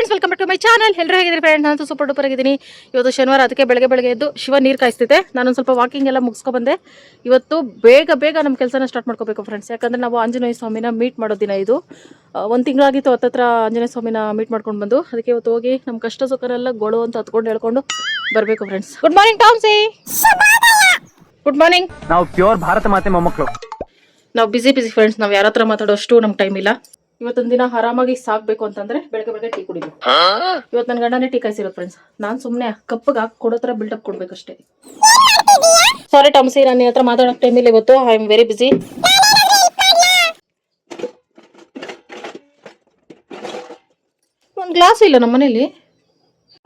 Friends, welcome back to my channel. ಎಲ್ಲರೂ ಹೇಗಿದ್ದೀರಿ friends? ನಾನು ಸೂಪರ್ ಡೂಪರ್ ಆಗಿದ್ದೀನಿ. ಇವತ್ತು ಶನಿವಾರ, ಅದಕ್ಕೆ ಬೆಳಗ್ಗೆ ಎದ್ದು ಶಿವ ನೀರು ಕಾಯಿಸ್ತಿದ್ದೆ. ನಾನೊಂದು ಸ್ವಲ್ಪ ವಾಕಿಂಗ್ ಎಲ್ಲ ಮುಗಿಸ್ಕೊಬಂದೆ. ಇವತ್ತು ಬೇಗ ನಮ್ಮ ಕೆಲಸನ ಸ್ಟಾರ್ಟ್ ಮಾಡ್ಕೋಬೇಕು ಫ್ರೆಂಡ್ಸ್. ಯಾಕಂದರೆ ನಾವು ಆಂಜನೇಯ ಸ್ವಾಮಿನ ಮೀಟ್ ಮಾಡೋ ದಿನ ಇದು. ಒಂದು ತಿಂಗಳಾಗಿತ್ತು ಹತ್ತತ್ರ ಆಂಜನೇಯ ಸ್ವಾಮಿನ ಮೀಟ್ ಮಾಡ್ಕೊಂಡು ಬಂದು. ಅದಕ್ಕೆ ಇವತ್ತು ಹೋಗಿ ನಮ್ಮ ಕಷ್ಟ ಸುಖನೆಲ್ಲ ಗೊಳು ಅಂತ ಹತ್ಕೊಂಡು ಹೇಳ್ಕೊಂಡು ಬರಬೇಕು ಫ್ರೆಂಡ್ಸ್. ಗುಡ್ ಮಾರ್ನಿಂಗ್ ಟಾಮ್ಸಿ. Good morning. ನಾವು ಪ್ಯೂರ್ ಭಾರತ ಮಾತೆ ಮೊಮ್ಮಕ್ಕಳು. ನಾವು ಬಿಸಿ ಫ್ರೆಂಡ್ಸ್. ನಾವು ಯಾರ ಹತ್ರ ಮಾತಾಡೋಷ್ಟು ನಮ್ಗೆ ಟೈಮ್ ಇಲ್ಲ. ಇವತ್ತೊಂದು ದಿನ ಆರಾಮಾಗಿ ಸಾಕ್ಬೇಕು ಅಂತಂದ್ರೆ ಬೆಳಗ್ಗೆ ಟೀ ಕುಡಿಬೇಕು. ಇವತ್ತು ನನ್ನ ಗಂಡನೇ ಟೀ ಕಾಯಿಸಿರೋದು ಫ್ರೆಂಡ್ಸ್. ನಾನು ಸುಮ್ಮನೆ ಕಪ್ಪಗೆ ಹಾಕಿ ಕೊಡೋ ಥರ ಬಿಲ್ಡಪ್ ಕೊಡ್ಬೇಕಷ್ಟೇ. ಸಾರಿ ಟಾಮ್ಸಿ, ನಾನು ನಿನ್ನ ಹತ್ರ ಮಾತಾಡೋಕೆ ಟೈಮ್ ಇಲ್ಲ ಇವತ್ತು. I am very busy. ಒಂದು ಗ್ಲಾಸ್ ಇಲ್ಲ ನಮ್ಮ ಮನೇಲಿ.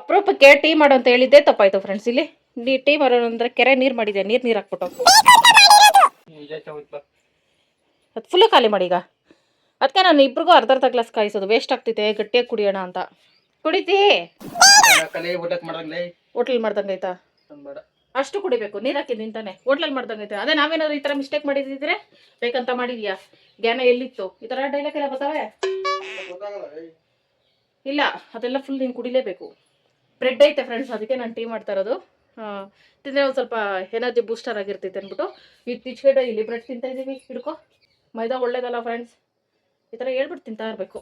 ಅಪರೂಪಕ್ಕೆ ಟೀ ಮಾಡೋ ಅಂತ ಹೇಳಿದ್ದೆ ತಪ್ಪಾಯ್ತು ಫ್ರೆಂಡ್ಸ್. ಇಲ್ಲಿ ಟೀ ಮಾಡೋಣ ಅಂದ್ರೆ ಕೆರೆ ನೀರು ಮಾಡಿದೆ. ನೀರು ಹಾಕ್ಬಿಟ್ಟು ಅದು ಫುಲ್ಲು ಖಾಲಿ ಮಾಡಿ. ಈಗ ಅದಕ್ಕೆ ನಾನು ಇಬ್ರಿಗೂ ಅರ್ಧ ಗ್ಲಾಸ್ ಕಾಯಿಸೋದು ವೇಸ್ಟ್ ಆಗ್ತಿದೆ. ಗಟ್ಟಿಯಾಗಿ ಕುಡಿಯೋಣ ಅಂತ. ಕುಡಿತಿ ಹೋಟ್ಲಲ್ಲಿ ಮಾಡ್ದಂಗೈತಾ? ಅಷ್ಟು ಕುಡಿಬೇಕು. ನೀರು ಹಾಕಿದ್ದು ನಿಂತಾನೆ ಹೋಟ್ಲಲ್ಲಿ ಮಾಡ್ದಂಗೈತೆ. ಅದೇ ನಾವೇನಾದ್ರು ಈ ಥರ ಮಿಸ್ಟೇಕ್ ಮಾಡಿದ್ರೆ ಬೇಕಂತ ಮಾಡಿದ್ಯಾ? ಜ್ಞಾನ ಎಲ್ಲಿತ್ತು? ಈ ಥರ ಡೈಲಾಗ್ ಎಲ್ಲ ಬರ್ತಾವೆ ಇಲ್ಲ. ಅದೆಲ್ಲ ಫುಲ್ ನೀನು ಕುಡಿಲೇಬೇಕು. ಬ್ರೆಡ್ ಐತೆ ಫ್ರೆಂಡ್ಸ್, ಅದಕ್ಕೆ ನಾನು ಟೀ ಮಾಡ್ತಾ ಇರೋದು. ತಿಂದರೆ ಒಂದು ಸ್ವಲ್ಪ ಎನರ್ಜಿ ಬೂಸ್ಟರ್ ಆಗಿರ್ತೈತೆ ಅಂದ್ಬಿಟ್ಟು ಇತ್ತೀಚೆಗೆ ಇಲ್ಲಿ ಬ್ರೆಡ್ ತಿಂತಾ ಇದ್ದೀವಿ. ಹಿಡ್ಕೊ, ಮೈದಾ ಒಳ್ಳೇದಲ್ಲ ಫ್ರೆಂಡ್ಸ್. ಈ ಥರ ಹೇಳ್ಬಿಟ್ಟು ತಿಂತಾ ಇರಬೇಕು.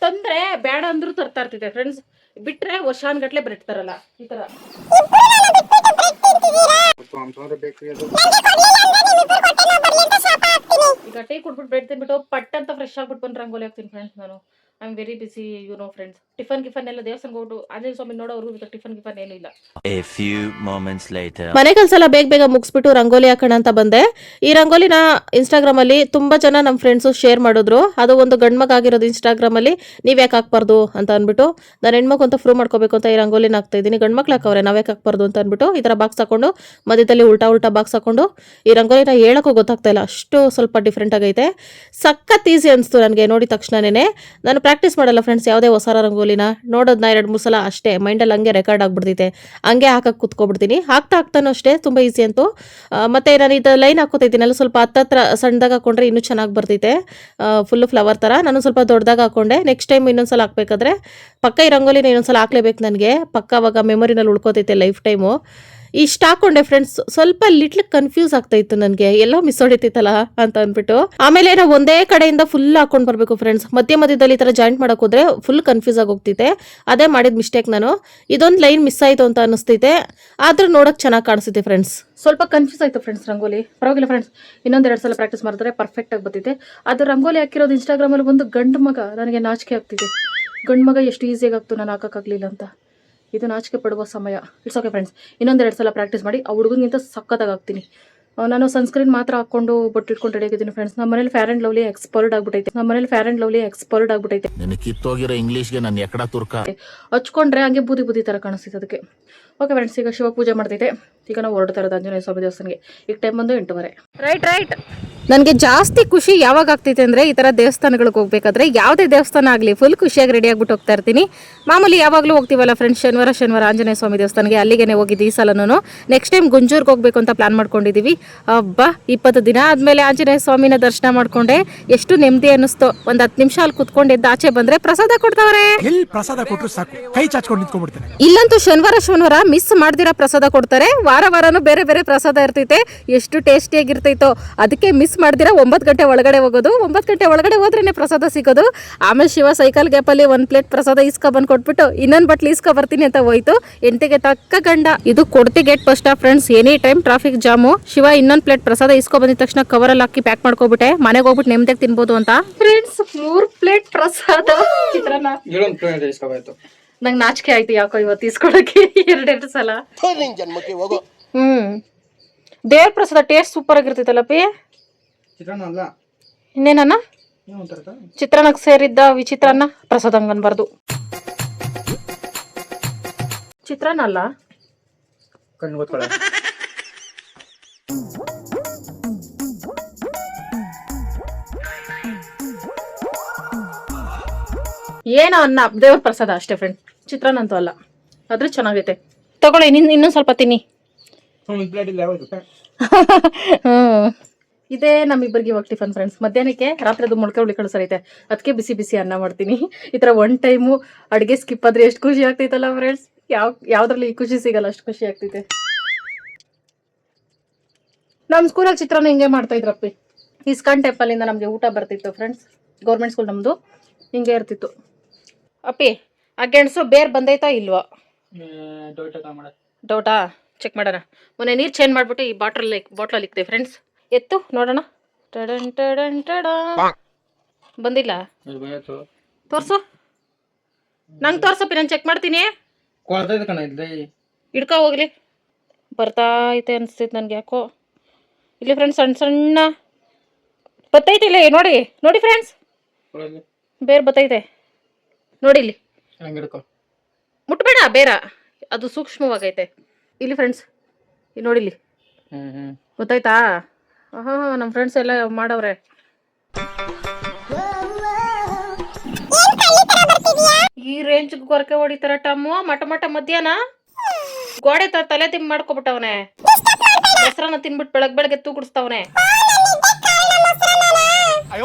ತಂದ್ರೆ ಬೇಡ ಅಂದ್ರೂ ತರ್ತಾ ಇರ್ತಿದೆ ಫ್ರೆಂಡ್ಸ್. ಬಿಟ್ರೆ ವರ್ಷಾನ್ಗಟ್ಲೆ ಬ್ರೆಡ್ ತರಲ್ಲ. ಈ ಥರ ಈಗ ಟೀ ಕುಡ್ಬಿಟ್ಟು ಬ್ರೆಡ್ ತಿನ್ಬಿಟ್ಟು ಪಟ್ ಅಂತ ಫ್ರೆಶ್ ಆಗ್ಬಿಟ್ಟು ಬಂದು ರಂಗೋಲಿ ಹಾಕ್ತೀನಿ ಫ್ರೆಂಡ್ಸ್. ನಾನು I am very busy, you know friends. Tiffin ಎಲ್ಲ ದೇವಸ್ಥಾನಕ್ಕೆ ಹೋಗ್ಬಿಟ್ಟು ಆಂಜನೇಯ ಸ್ವಾಮಿ ನೋಡೋರು ಟಿಫನ್ ಏನೂ ಇಲ್ಲ. ಮನೆ ಕೆಲಸ ಎಲ್ಲ ಬೇಗ ಮುಗಿಸ್ಬಿಟ್ಟು ರಂಗೋಲಿ ಹಾಕೋಣ ಅಂತ ಬಂದೆ. ಈ ರಂಗೋಲಿನ ಇನ್ಸ್ಟಾಗ್ರಾಮ್ ಅಲ್ಲಿ ತುಂಬಾ ಜನ ನಮ್ಮ ಫ್ರೆಂಡ್ಸು ಶೇರ್ ಮಾಡಿದ್ರು. ಅದು ಒಂದು ಗಂಡ್ಮಗ ಆಗಿರೋದು ಇನ್ಸ್ಟಾಗ್ರಾಮ್ ಅಲ್ಲಿ ನೀವ್ ಯಾಕೆ ಹಾಕ್ಬಾರ್ದು ಅಂತ ಅಂದ್ಬಿಟ್ಟು ನಾನು ಹೆಣ್ಮಕ್ಳು ಅಂತ ಪ್ರೂವ್ ಮಾಡ್ಕೋಬೇಕು ಅಂತ ಈ ರಂಗೋಲಿನ ಹಾಕ್ತಾ ಇದ್ದೀನಿ. ಗಂಡ್ಮಕ್ಳು ಹಾಕವ್ರೆ, ನಾವ್ ಯಾಕೆ ಹಾಕ್ಬಾರ್ದು ಅಂತ ಅಂದ್ಬಿಟ್ಟು ಈ ತರ ಬಾಕ್ಸ್ ಹಾಕೊಂಡು ಮಧ್ಯದಲ್ಲಿ ಉಲ್ಟಾ ಬಾಕ್ಸ್ ಹಾಕೊಂಡು ಈ ರಂಗೋಲಿನ ಹೇಳಕ್ಕೂ ಗೊತ್ತಾಗ್ತಾ ಇಲ್ಲ. ಅಷ್ಟು ಸ್ವಲ್ಪ ಡಿಫ್ರೆಂಟ್ ಆಗೈತೆ. ಸಖತ್ ಈಸಿ ಅನಿಸ್ತು ನನಗೆ ನೋಡಿದ ತಕ್ಷಣನೇ. ನಾನು ಪ್ರಾಕ್ಟೀಸ್ ಮಾಡಲ್ಲ ಫ್ರೆಂಡ್ಸ್ ಯಾವುದೇ ಹೊಸ ರಂಗೋಲಿನ. ನೋಡೋದನ್ನ 2-3 ಸಲ ಅಷ್ಟೇ ಮೈಂಡಲ್ಲಿ ಹಂಗೆ ರೆಕಾರ್ಡ್ ಆಗ್ಬಿಡ್ತೈತೆ. ಹಂಗೆ ಹಾಕಕ್ಕೆ ಕೂತ್ಕೊಬಿಡ್ತೀನಿ. ಹಾಕ್ತಾನೂ ಅಷ್ಟೇ ತುಂಬ ಈಸಿ ಅಂತೂ. ಮತ್ತೆ ನಾನು ಇದು ಲೈನ್ ಹಾಕೋತೈತೀನಲ್ಲ, ಸ್ವಲ್ಪ ಹತ್ತತ್ರ ಸಣ್ಣದಾಗ ಹಾಕೊಂಡ್ರೆ ಇನ್ನೂ ಚೆನ್ನಾಗಿ ಬರ್ತೈತೆ. ಫುಲ್ಲು ಫ್ಲವರ್ ಥರ. ನಾನು ಸ್ವಲ್ಪ ದೊಡ್ಡದಾಗ ಹಾಕೊಂಡೆ. ನೆಕ್ಸ್ಟ್ ಟೈಮ್ ಇನ್ನೊಂದ್ಸಲ ಹಾಕ್ಬೇಕಾದ್ರೆ ಪಕ್ಕ ಈ ರಂಗೋಲಿನ ಇನ್ನೊಂದ್ಸಲ ಹಾಕ್ಲೇಬೇಕು ನನಗೆ. ಪಕ್ಕ ಅವಾಗ ಮೆಮೊರಿನಲ್ಲಿ ಉಳ್ಕೋತೈತೆ ಲೈಫ್ ಟೈಮು. ಇಷ್ಟ ಹಾಕೊಂಡೆ ಫ್ರೆಂಡ್ಸ್. ಸ್ವಲ್ಪ ಲಿಟ್ಲ್ ಕನ್ಫ್ಯೂಸ್ ಆಗ್ತಾ ಇತ್ತು ನನಗೆ, ಎಲ್ಲೋ ಮಿಸ್ ಹೊಡಿತೈತಲ್ಲ ಅಂತ ಅಂದ್ಬಿಟ್ಟು. ಆಮೇಲೆ ನಾವು ಒಂದೇ ಕಡೆಯಿಂದ ಫುಲ್ ಹಾಕೊಂಡು ಬರ್ಬೇಕು ಫ್ರೆಂಡ್ಸ್. ಮಧ್ಯದಲ್ಲಿ ಈ ತರ ಜಾಯಿಂಟ್ ಮಾಡಕ್ ಹೋದ್ರೆ ಫುಲ್ ಕನ್ಫ್ಯೂಸ್ ಆಗೋಗ್ತೈತೆ. ಅದೇ ಮಾಡಿದ ಮಿಸ್ಟೇಕ್ ನಾನು. ಇದೊಂದು ಲೈನ್ ಮಿಸ್ ಆಯ್ತು ಅಂತ ಅನಿಸ್ತೈತೆ. ಆದ್ರೂ ನೋಡಕ್ ಚೆನ್ನಾಗಿ ಕಾಣಿಸುತ್ತೆ ಫ್ರೆಂಡ್ಸ್. ಸ್ವಲ್ಪ ಕನ್ಫ್ಯೂಸ್ ಆಯ್ತು ಫ್ರೆಂಡ್ಸ್ ರಂಗೋಲಿ. ಪರವಾಗಿಲ್ಲ ಫ್ರೆಂಡ್ಸ್, ಇನ್ನೊಂದೆರಡು ಸಲ ಪ್ರಾಕ್ಟೀಸ್ ಮಾಡಿದ್ರೆ ಪರ್ಫೆಕ್ಟ್ ಆಗಿ ಬರ್ತೈತೆ. ಅದು ರಂಗೋಲಿ ಹಾಕಿರೋದು ಇನ್ಸ್ಟಾಗ್ರಾಮ್ ಅಲ್ಲಿ ಒಂದು ಗಂಡು ಮಗ. ನನಗೆ ನಾಚಿಕೆ ಆಗ್ತಿದೆ. ಗಂಡು ಮಗ ಎಷ್ಟು ಈಸಿಯಾಗಿ ಆಗ್ತು ನಾನು ಹಾಕಕ್ಕಾಗ್ಲಿಲ್ಲ ಅಂತ. ಇದು ನಾಚಿಕೆ ಪಡುವ ಸಮಯ. ಇಟ್ಸ್ ಓಕೆ ಫ್ರೆಂಡ್ಸ್, ಇನ್ನೊಂದೆರಡು ಸಲ ಪ್ರಾಕ್ಟೀಸ್ ಮಾಡಿ ಆ ಹುಡುಗನಿಗಿಂತ ಸಕ್ಕತ್ತಾಗಿ ಆಗ್ತೀನಿ. ನಾನು ಸನ್ಸ್ಕ್ರೀನ್ ಮಾತ್ರ ಹಾಕೊಂಡು ಬೊಟ್ಟು ಇಟ್ಕೊಂಡು ರೆಡಿ ಆಗಿದ್ದೀನಿ ಫ್ರೆಂಡ್ಸ್. ನಮ್ಮ ಮನೇಲಿ ಫೇರ್ ಅಂಡ್ ಲವ್ಲಿ ಎಕ್ಸ್ಪರ್ಟ್ ಆಗ್ಬಿಟ್ಟೈತೆ. ಕಿತ್ತೋಗಿರೋ ಇಂಗ್ಲಿಷ್ಗೆ ನಾನು ಎಕಡ ತುರ್ಕ ಹಚ್ಕೊಂಡ್ರೆ ಹಂಗೆ ಬೂದಿ ತರ ಕಾಣಿಸ್ತೈತೆ. ಅದಕ್ಕೆ ಓಕೆ ಫ್ರೆಂಡ್ಸ್, ಈಗ ಶಿವ ಪೂಜೆ ಮಾಡ್ತೈತೆ. ಈಗ ನಾವು ಹೊರಡ್ತಾ ಇರೋದು ಆಂಜನೇಯ ಸ್ವಾಮಿ ದೇವಸ್ಥಾನಕ್ಕೆ. ಈಗ ಟೈಮ್ ಬಂದು 8:30. ರೈಟ್. ನನಗೆ ಜಾಸ್ತಿ ಖುಷಿ ಯಾವಾಗ ಆಗ್ತೈತೆ ಅಂದರೆ ಈ ಥರ ದೇವಸ್ಥಾನಗಳಿಗೆ ಹೋಗ್ಬೇಕಾದ್ರೆ, ಯಾವುದೇ ದೇವಸ್ಥಾನ ಆಗಲಿ ಫುಲ್ ಖುಷಿಯಾಗಿ ರೆಡಿ ಆಗ್ಬಿಟ್ಟು ಹೋಗ್ತಾ ಇರ್ತೀನಿ. ಮಾಮೂಲಿ ಯಾವಾಗಲೂ ಹೋಗ್ತೀವಲ್ಲ ಫ್ರೆಂಡ್ಸ್, ಶನಿವಾರ ಆಂಜನೇಯ ಸ್ವಾಮಿ ದೇವಸ್ಥಾನಕ್ಕೆ. ಅಲ್ಲಿಗೆ ಹೋಗಿದ್ದು ಈ ಸಲನೂ. ನೆಕ್ಸ್ಟ್ ಟೈಮ್ ಗುಂಜೂರ್ಗೆ ಹೋಗ್ಬೇಕು ಅಂತ ಪ್ಲಾನ್ ಮಾಡ್ಕೊಂಡಿದ್ದೀವಿ. 20 ದಿನ ಆದಮೇಲೆ ಆಂಜನೇಯ ಸ್ವಾಮಿನ ದರ್ಶನ ಮಾಡ್ಕೊಂಡೆ ಎಷ್ಟು ನೆಮ್ಮದಿ ಅನ್ನಿಸ್ತು. ಒಂದು 10 ನಿಮಿಷ ಅಲ್ಲಿ ಕುತ್ಕೊಂಡು ಎದ್ದು ಆಚೆ ಬಂದರೆ ಪ್ರಸಾದ ಕೊಡ್ತಾವ್ರೆ. ಇಲ್ಲಂತೂ ಶನಿವಾರ ಮಿಸ್ ಮಾಡ್ದಿರ ಪ್ರಸಾದ ಕೊಡ್ತಾರೆ. ವಾರನೂ ಬೇರೆ ಪ್ರಸಾದ ಇರ್ತೈತೆ. ಎಷ್ಟು ಟೇಸ್ಟಿಯಾಗಿರ್ತೈತೋ. ಅದಕ್ಕೆ ಮಿಸ್ ಮಾಡ್ದಿರ 9 ಗಂಟೆ ಒಳಗಡೆ ಹೋಗೋದು. 9 ಗಂಟೆ ಒಳಗಡೆ ಹೋದ್ರೇನೆ ಪ್ರಸಾದ ಸಿಗೋದು. ಆಮೇಲೆ ಶಿವ ಸೈಕಲ್ ಗ್ಯಾಪಲ್ಲಿ 1 ಪ್ಲೇಟ್ ಪ್ರಸಾದ ಬಂದು ಕೊಟ್ಬಿಟ್ಟು ಇನ್ನೊಂದು ಬಟ್ಲು ಬರ್ತೀನಿ ಅಂತ ಹೋಯ್ತು. ಎಂಟಿಗೆ ತಕ್ಕ ಗಂಡ. ಇದು ಕೊಡ್ತಿ gate first friends. Any time traffic jam. Shiva ಇನ್ನೊಂದು ಪ್ಲೇಟ್ ಪ್ರಸಾದ ಬಂದಿದ ತಕ್ಷಣ ಕವರಲ್ಲಿ ಹಾಕಿ ಪ್ಯಾಕ್ ಮಾಡ್ಕೊಬಿಟ್ಟೆ. ಮನೆಗೆ ಹೋಗ್ಬಿಟ್ಟು ನೆಮ್ಮದಿಯಾಗಿ ತಿನ್ಬೋದು ಅಂತ ಫ್ರೆಂಡ್ಸ್. 3 ಪ್ಲೇಟ್ ಪ್ರಸಾದ ಚಿತ್ರಾನ್ನ. ನಂಗೆ ನಾಚಿಕೆ ಆಯ್ತು ಯಾಕೋ ಇವತ್ತು ಇಸ್ಕೊಳಕ್ಕೆ 2 ಸಲ. ದೇವ್ರ ಪ್ರಸಾದ ಟೇಸ್ಟ್ ಸೂಪರ್ ಆಗಿರ್ತೈತಲ್ಲ ಪಿ. ಇನ್ನೇನ ಚಿತ್ರಾನ್ನಕ್ಕೆ ಸೇರಿದ್ದ ವಿಚಿತ್ರಾನ್ನ ಪ್ರಸಾದ ಹಂಗನ್ಬಾರ್ದು. ಚಿತ್ರಾನ್ನ ಅಲ್ಲ, ಏನೋ ಅನ್ನ ದೇವ್ರ ಪ್ರಸಾದ ಅಷ್ಟೇ ಫ್ರೆಂಡ್. ಚಿತ್ರಾನ್ನ ಅಂತೂ ಅಲ್ಲ. ಆದ್ರೆ ಚೆನ್ನಾಗೈತೆ. ತಗೊಳ್ಳಿ, ಇನ್ನೊಂದು ಸ್ವಲ್ಪ ತಿನ್ನಿ. ಇದೇ ನಮ್ಮಿಬ್ಬರಿಗೆ ಇವಾಗ ಟಿಫನ್ ಫ್ರೆಂಡ್ಸ್. ಮಧ್ಯಾಹ್ನಕ್ಕೆ ರಾತ್ರಿ ಅದು ಮೊಳಕೆ ಹುಳಿ ಕಳಿಸೈತೆ, ಅದಕ್ಕೆ ಬಿಸಿ ಬಿಸಿ ಅನ್ನ ಮಾಡ್ತೀನಿ. ಈ ಥರ ಒನ್ ಟೈಮು ಅಡುಗೆ ಸ್ಕಿಪ್ ಆದ್ರೆ ಎಷ್ಟು ಖುಷಿ ಆಗ್ತೈತಲ್ಲ ಫ್ರೆಂಡ್ಸ್. ಯಾವ್ದ್ರಲ್ಲಿ ಖುಷಿ ಸಿಗಲ್ಲ, ಅಷ್ಟು ಖುಷಿ ಆಗ್ತೈತೆ. ನಮ್ಮ ಸ್ಕೂಲಲ್ಲಿ ಚಿತ್ರಾನ್ನ ಹಿಂಗೆ ಮಾಡ್ತಾ ಇದ್ರಪ್ಪಿ. ಇಸ್ಕಾನ್ ಟೆಂಪಲಿಂದ ನಮಗೆ ಊಟ ಬರ್ತಿತ್ತು ಫ್ರೆಂಡ್ಸ್. ಗೌರ್ಮೆಂಟ್ ಸ್ಕೂಲ್ ನಮ್ಮದು, ಹಿಂಗೆ ಇರ್ತಿತ್ತು. ಅಪ್ಪಿ ಆ ಗೆಣಸು ಬೇರ್ ಬಂದೈತಾ ಇಲ್ವಾ? ಡೌಟಾ? ಚೆಕ್ ಮಾಡೋಣ. ಮೊನ್ನೆ ನೀರು ಚೇಂಜ್ ಮಾಡಿಬಿಟ್ಟು ಈ ಬಾಟ್ಲಲ್ಲಿ ಇಕ್ತೆ ಫ್ರೆಂಡ್ಸ್. ಎತ್ತು ನೋಡೋಣ. ಟಡನ್ ಟಡನ್ ಟಡ ಬಂದಿಲ್ಲ. ತೋರ್ಸು, ನಂಗೆ ತೋರ್ಸಪ್ಪಿ, ನಾನು ಚೆಕ್ ಮಾಡ್ತೀನಿ. ಹಿಡ್ಕೊ ಹೋಗ್ಲಿ. ಬರ್ತಾ ಐತೆ ಅನಿಸ್ತೈತೆ ನನಗೆ ಯಾಕೋ. ಇಲ್ಲಿ ಫ್ರೆಂಡ್ಸ್ ಸಣ್ಣ ಸಣ್ಣ ಬತ್ತೈತೆ ಇಲ್ಲಿ, ನೋಡಿ ನೋಡಿ ಫ್ರೆಂಡ್ಸ್, ಬೇರೆ ಬತ್ತೈತೆ ನೋಡಿ ಇಲ್ಲಿ. ಮುಟ್ಬೇಡ ಬೇರ, ಅದು ಸೂಕ್ಷ್ಮವಾಗೈತೆ ಇಲ್ಲಿ ಫ್ರೆಂಡ್ಸ್. ಇಲ್ಲಿ ನೋಡಿ ಇಲ್ಲಿ ಗೊತ್ತಾಯ್ತಾ? ಹಾ ನಮ್ಮ ಫ್ರೆಂಡ್ಸ್ ಎಲ್ಲ ಮಾಡವ್ರೆ. ಈ ರೇಂಜ್ ಗೊರಕೆ ಹೊಡಿತಾರ ಟಮ್ಮು. ಮಟ ಮಟ ಮಧ್ಯಾಹ್ನ ಗೋಡೆ ತಲೆ ತಿಂಬ ಮಾಡ್ಕೊಬಿಟ್ಟವನೆ. ಮೊಸರನ್ನ ತಿನ್ಬಿಟ್ಟು ಬೆಳಗ್ಗೆ ತೂಗುಡಿಸ್ತಾವನೆ.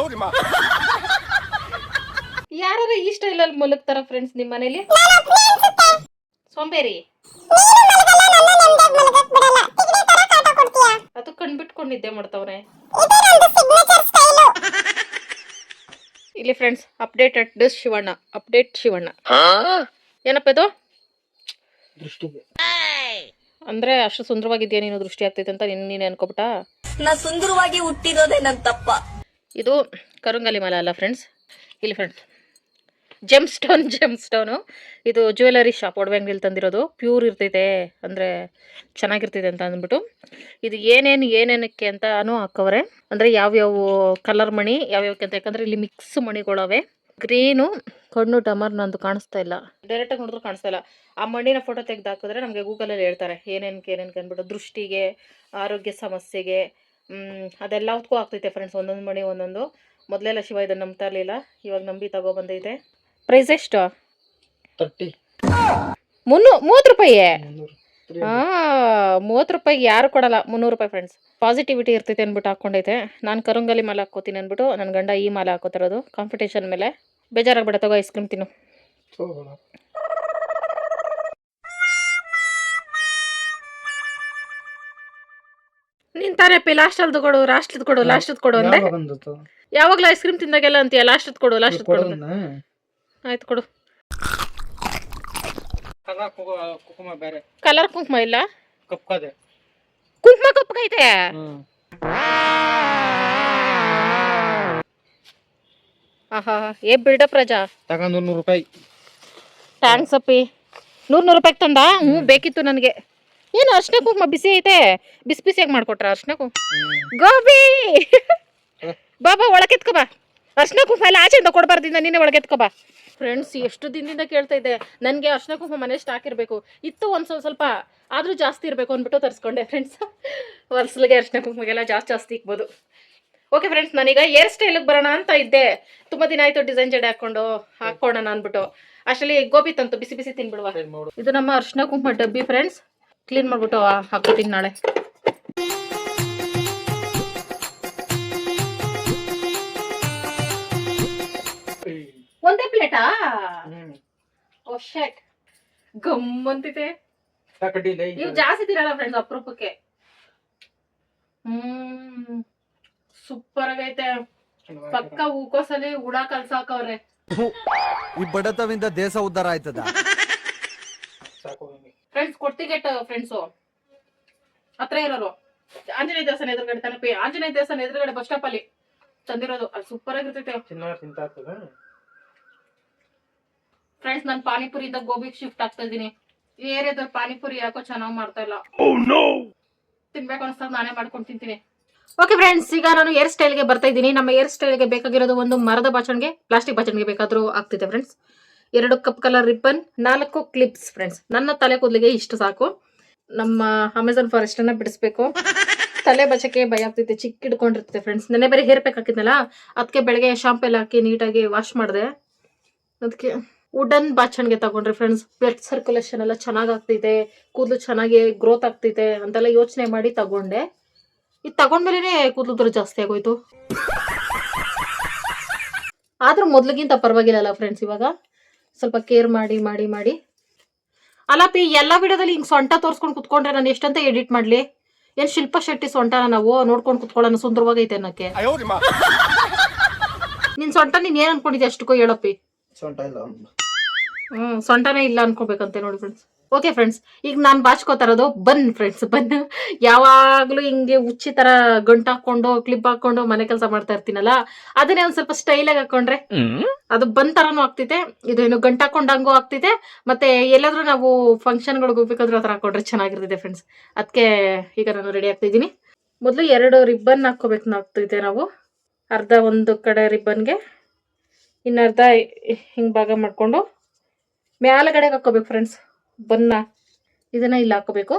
ಯಾರು ಈ ಸ್ಟೈಲಲ್ಲಿ ಮಲಗ್ತಾರ ಫ್ರೆಂಡ್ಸ್ ನಿಮ್ಮ ಮನೇಲಿ? ಸೋಂಬೇರಿ ಅದು ಕಣ್ಬಿಟ್ಕೊಂಡು ನಿದ್ದೆ ಮಾಡ್ತಾವ್ರೆ ಇಲ್ಲಿ friends. Update Shivanna, update Shivanna. ಏನಪ್ಪ ಇದು? ಅಂದ್ರೆ ಅಷ್ಟು ಸುಂದರವಾಗಿದ್ಯಾ ನೀನು, ದೃಷ್ಟಿ ಆಗ್ತೈತೆ ಅಂತ ನೀನೇ ಅನ್ಕೋಬಿಟ್ಟ? ನಾ ಸುಂದರವಾಗಿ ಹುಟ್ಟಿರೋದೇ ನನ್ ತಪ್ಪ. ಇದು ಕರುಂಗಲಿ ಮಲ ಅಲ್ಲ ಫ್ರೆಂಡ್ಸ್. ಇಲ್ಲಿ ಫ್ರೆಂಡ್ಸ್ ಜೆಮ್ ಸ್ಟೋನು. ಇದು ಜ್ಯುವೆಲರಿ ಶಾಪ್ ಒಡವೆ ಅಂಗಡಿಲಿ ತಂದಿರೋದು. ಪ್ಯೂರ್ ಇರ್ತೈತೆ, ಅಂದರೆ ಚೆನ್ನಾಗಿರ್ತೈತೆ ಅಂತ ಅಂದ್ಬಿಟ್ಟು. ಇದು ಏನೇನಕ್ಕೆ ಅಂತಾನು ಹಾಕವ್ರೆ, ಅಂದರೆ ಯಾವ್ಯಾವ ಕಲರ್ ಮಣಿ ಯಾವ್ಯಾವಕ್ಕೆ ಅಂತ. ಯಾಕಂದರೆ ಇಲ್ಲಿ ಮಿಕ್ಸ್ ಮಣಿಗಳವೆ. ಗ್ರೀನು ಕಣ್ಣು ಟಮರ್ ನಂದು ಕಾಣಿಸ್ತಾ ಇಲ್ಲ, ಡೈರೆಕ್ಟಾಗಿ ನೋಡಿದ್ರು ಕಾಣಿಸ್ತಾ ಇಲ್ಲ. ಆ ಮಣ್ಣಿನ ಫೋಟೋ ತೆಗೆದು ಹಾಕಿದ್ರೆ ನಮಗೆ ಗೂಗಲಲ್ಲಿ ಹೇಳ್ತಾರೆ ಏನೇನಕ್ಕೆ ಅಂದ್ಬಿಟ್ಟು. ದೃಷ್ಟಿಗೆ, ಆರೋಗ್ಯ ಸಮಸ್ಯೆಗೆ, ಅದೆಲ್ಲದಕ್ಕೂ ಆಗ್ತೈತೆ ಫ್ರೆಂಡ್ಸ್. ಒಂದೊಂದು ಮಣಿ ಒಂದೊಂದು. ಮೊದಲೆಲ್ಲ ಶಿವ ಇದನ್ನು ನಂಬ್ತಾ ಇರಲಿಲ್ಲ, ಇವಾಗ ನಂಬಿ ತಗೊಬಂದೈತೆ. ಪ್ರೈಸ್ ಎಷ್ಟು? 30 ರೂಪಾಯಿ. ಹಾಂ 30 ರೂಪಾಯಿಗೆ ಯಾರು ಕೊಡಲ್ಲ, 300 ರೂಪಾಯಿ ಫ್ರೆಂಡ್ಸ್. ಪಾಸಿಟಿವಿಟಿ ಇರ್ತೈತೆ ಅಂದ್ಬಿಟ್ಟು ಹಾಕ್ಕೊಂಡೈತೆ. ನಾನು ಕರುಂಗಲಿ ಮಾಲೆ ಹಾಕ್ಕೋತೀನಿ ಅಂದ್ಬಿಟ್ಟು ನನ್ನ ಗಂಡ ಈ ಮಾಲೆ ಹಾಕೋತಿರೋದು ಕಾಂಪಿಟೇಷನ್ ಮೇಲೆ. ಬೇಜಾರಾಗ್ಬೇಡ, ತಗೋ ಐಸ್ ಕ್ರೀಮ್ ತಿನ್ನು. ನೀನ್ ತಾನೇ ಲಾಸ್ಟ್ ಕೊಡು, ಲಾಸ್ಟ್ ಕೊಡು ಅಂದೆ. ಯಾವಾಗಲೂ ಐಸ್ ಕ್ರೀಮ್ ತಿಂದಾಗೆಲ್ಲ ಅಂತೀಯ ಲಾಸ್ಟ್ ಕೊಡು. ಆಯ್ತು ಕೊಡು. ಕಲರ್ ಕುಂಕುಮ ಇಲ್ಲ, ಕುಂಕುಮ ಕಪ್ಪಗೈತೆ. ಆಹಾ ಏ ಬಿಲ್ಡಪ್ ರಜಾ. 100 ರೂಪಾಯಿ. ಥ್ಯಾಂಕ್ಸ್ ಅಪ್ಪಿ. 100 ರೂಪಾಯಿಗೆ ತಂದ? ಬೇಕಿತ್ತು ನನಗೆ. ಏನು ಅರ್ಶಿನ ಕುಂಕುಮ ಬಿಸಿ ಐತೆ, ಬಿಸಿಯಾಗಿ ಮಾಡ್ಕೊಟ್ರ ಅರ್ಶಿನ ಕುಂಕುಮ? ಗೋಬಿ ಬಾಬಾ ಒಳಗೆತ್ಕೊ ಬಾ. ಅರ್ಶಿನ ಕುಂಕುಮ ಎಲ್ಲ ಆಚೆಯಿಂದ ಕೊಡಬಾರ್ದಿಂದ ನೀನೇ ಒಳಗೆತ್ಕೊ ಬಾ. ಫ್ರೆಂಡ್ಸ್ ಎಷ್ಟು ದಿನದಿಂದ ಕೇಳ್ತಾ ಇದ್ದೆ, ನನಗೆ ಅರ್ಶಿನ ಕುಂಕುಮ ಮನೆ ಸ್ಟಾಕ್ ಇರಬೇಕು ಇತ್ತು, ಸ್ವಲ್ಪ ಆದರೂ ಜಾಸ್ತಿ ಇರಬೇಕು ಅಂದ್ಬಿಟ್ಟು ತರಿಸ್ಕೊಂಡೆ ಫ್ರೆಂಡ್ಸ್. ವರ್ಷಲಿಗೆ ಅರ್ಶಿನ ಕುಂಕುಮಗೆಲ್ಲ ಜಾಸ್ತಿ ಇಕ್ಬೋದು. ಓಕೆ ಫ್ರೆಂಡ್ಸ್, ನಾನೀಗ ಹೇರ್ ಸ್ಟೈಲಿಗೆ ಬರೋಣ ಅಂತ ಇದ್ದೆ. ತುಂಬ ದಿನ ಆಯಿತು ಡಿಸೈನ್ ಜಡೆ ಹಾಕ್ಕೊಳ್ಳೋಣ ಅಂದ್ಬಿಟ್ಟು. ಅಷ್ಟರಲ್ಲಿ ಗೋಬಿ ತಂತು, ಬಿಸಿ ತಿನ್ಬಿಡುವ. ಇದು ನಮ್ಮ ಅರ್ಶಿನ ಕುಂಕುಮ ಡಬ್ಬಿ ಫ್ರೆಂಡ್ಸ್. ಕ್ಲೀನ್ ಮಾಡ್ಬಿಟ್ಟು ಹಾಕೋತೀನಿ ನಾಳೆ. ಒಂದೇ ಪ್ಲೇಟಾ? ಓ ಶಟ್, ಗಮ್ಮಂತಿದೆ. ಇವು ಜಾಸ್ತಿ ತಿನ್ನಲ್ಲ ಫ್ರೆಂಡ್ಸ್, ಅಪರೂಪಕ್ಕೆ. ಸೂಪರ್ ಆಗೈತೆ. ಪಕ್ಕ ಹೂಕೋಸಲ್ಲಿ ಹುಳ ಕಲ್ಸಾಕವ್ರೆ. ಈ ಬಡತವಿಂದ ದೇಶ ಉದ್ಧಾರ ಆಯ್ತದ ಫ್ರೆಂಡ್ಸ್. ಕೊಡ್ತಿಗೆಟ್ ಫ್ರೆಂಡ್ಸು ಹತ್ರ ಇರೋರು ಆಂಜನೇಯ ದೇವಸ್ಥಾನ ಎದುರುಗಡೆ ತನಪಿ. ಆಂಜನೇಯ ದೇವಸ್ಥಾನ ಎದುರುಗಡೆ ಬಸ್ ಸ್ಟಾಪ್ ಅಲ್ಲಿ ತಂದಿರೋದು. ಅಲ್ಲಿ ಸೂಪರ್ ಆಗಿರ್ತೈತೆ ಫ್ರೆಂಡ್ಸ್. ನಾನು ಪಾನಿಪುರಿಯಿಂದ ಗೋಬಿಗೆ ಶಿಫ್ಟ್ ಆಗ್ತಾ ಇದ್ದೀನಿ. ಈ ಏರಿಯಾದಲ್ಲಿ ಪಾನಿಪುರಿ ಯಾಕೋ ಚೆನ್ನಾಗಿ ಮಾಡ್ತಾ ಇಲ್ಲ. ತಿನ್ಬೇಕು ಅನ್ಸ್ದಾಗ ನಾನೇ ಮಾಡ್ಕೊಂಡು ತಿಂತೀನಿ. ಓಕೆ ಫ್ರೆಂಡ್ಸ್, ಈಗ ನಾನು ಹೇರ್ ಸ್ಟೈಲ್ಗೆ ಬರ್ತಾ ಇದ್ದೀನಿ. ನಮ್ಮ ಹೇರ್ ಸ್ಟೈಲ್ಗೆ ಬೇಕಾಗಿರೋದು ಒಂದು ಮರದ ಬಾಚಣಿಗೆ, ಪ್ಲಾಸ್ಟಿಕ್ ಬಾಚಣಿಗೆ ಬೇಕಾದ್ರೂ ಆಗ್ತಿದೆ friends. 2 cup colour ribbon, 4 clips friends. ನನ್ನ ತಲೆ ಕೂದಲಿಗೆ ಇಷ್ಟು ಸಾಕು. ನಮ್ಮ ಅಮೆಝಾನ್ ಫಾರೆಸ್ಟ್ ಅನ್ನ ಬಿಡಿಸ್ಬೇಕು. ತಲೆ ಬಚ್ಚಕ್ಕೆ ಭಯ ಆಗ್ತೈತೆ, ಚಿಕ್ಕ ಹಿಡ್ಕೊಂಡಿರ್ತೈತೆ ಫ್ರೆಂಡ್ಸ್. ನೆನೆ ಬೇರೆ ಹೇರ್ ಪ್ಯಾಕ್ ಹಾಕಿದ್ನಲ್ಲ, ಅದಕ್ಕೆ ಬೆಳಗ್ಗೆ ಶಾಂಪು ಎಲ್ಲ ಹಾಕಿ ನೀಟಾಗಿ ವಾಶ್ ಮಾಡಿದೆ. ಅದಕ್ಕೆ ವುಡನ್ ಬಾಚಣಿಗೆ ತಗೊಂಡ್ರಿ ಫ್ರೆಂಡ್ಸ್. ಬ್ಲಡ್ ಸರ್ಕ್ಯುಲೇಷನ್ ಎಲ್ಲ ಚೆನ್ನಾಗಿ ಆಗ್ತೈತೆ, ಕೂದಲು ಚೆನ್ನಾಗಿ ಗ್ರೋತ್ ಆಗ್ತೈತೆ ಅಂತೆಲ್ಲ ಯೋಚನೆ ಮಾಡಿ ತಗೊಂಡೆ. ಇದು ತಗೊಂಡ್ಮೇಲೆ ಕೂದಲು ಜಾಸ್ತಿ ಆಗೋಯ್ತು. ಆದ್ರೂ ಮೊದ್ಲಿಗಿಂತ ಪರವಾಗಿಲ್ಲ ಫ್ರೆಂಡ್ಸ್. ಇವಾಗ ಸ್ವಲ್ಪ ಕೇರ್ ಮಾಡಿ ಮಾಡಿ ಮಾಡಿ ಅಲ್ಲಪ್ಪಿ ಎಲ್ಲ ವಿಡಿಯೋದಲ್ಲಿ ಹಿಂಗ್ ಸೊಂಟ ತೋರ್ಸ್ಕೊಂಡು ಕುತ್ಕೊಂಡ್ರೆ ನಾನು ಎಷ್ಟಂತ ಎಡಿಟ್ ಮಾಡ್ಲಿ? ಏನ್ ಶಿಲ್ಪಾ ಶೆಟ್ಟಿ ಸೊಂಟನ ನಾವು ನೋಡ್ಕೊಂಡು ಕುತ್ಕೊಳ್ಳೋಣ ಸುಂದರವಾಗೈತೆ ಅನ್ನಕ್ಕೆ? ನಿನ್ ಸೊಂಟ ನೀನ್ ಏನ್ ಅನ್ಕೊಂಡಿದ್ದೆ ಅಷ್ಟಕ್ಕೂ ಹೇಳಪ್ಪಿ. ಸೊಂಟನೇ ಇಲ್ಲ ಅನ್ಕೋಬೇಕಂತೆ ನೋಡಿ ಫ್ರೆಂಡ್ಸ್. ಓಕೆ ಫ್ರೆಂಡ್ಸ್, ಈಗ ನಾನ್ ಬಾಚ್ಕೋತಾ ಇರೋದು ಬನ್ ಫ್ರೆಂಡ್ಸ್. ಬನ್ ಯಾವಾಗ್ಲೂ ಹಿಂಗೆ ಉಚ್ಚಿ ತರ ಗಂಟು ಹಾಕೊಂಡು ಕ್ಲಿಪ್ ಹಾಕೊಂಡು ಮನೆ ಕೆಲಸ ಮಾಡ್ತಾ ಇರ್ತೀನಲ್ಲ, ಅದನ್ನೇ ಒಂದ್ ಸ್ವಲ್ಪ ಸ್ಟೈಲ್ ಆಗಿ ಹಾಕೊಂಡ್ರೆ ಅದು ಬನ್ ತರಾನು ಆಗ್ತೈತೆ. ಇದು ಏನು ಗಂಟು ಹಾಕೊಂಡಂಗೂ ಆಗ್ತೈತೆ. ಮತ್ತೆ ಎಲ್ಲಾದ್ರೂ ನಾವು ಫಂಕ್ಷನ್ ಗಳಿಗೆ ಹೋಗ್ಬೇಕಾದ್ರೂ ಆತರ ಹಾಕೊಂಡ್ರೆ ಚೆನ್ನಾಗಿರ್ತೈತೆ ಫ್ರೆಂಡ್ಸ್. ಅದಕ್ಕೆ ಈಗ ನಾನು ರೆಡಿ ಆಗ್ತಾ ಇದ್ದೀನಿ. ಮೊದ್ಲು 2 ರಿಬ್ಬನ್ ಹಾಕೋಬೇಕು ಆಗ್ತೈತೆ ನಾವು. ಅರ್ಧ ಒಂದು ಕಡೆ ರಿಬ್ಬನ್ಗೆ, ಇನ್ನರ್ಧ ಹಿಂಗ್ ಭಾಗ ಮಾಡ್ಕೊಂಡು ಮ್ಯಾಲಗಡೆ ಹಾಕೋಬೇಕು ಫ್ರೆಂಡ್ಸ್. ಬನ್ನ ಇದನ್ನ ಇಲ್ಲಿ ಹಾಕೋಬೇಕು.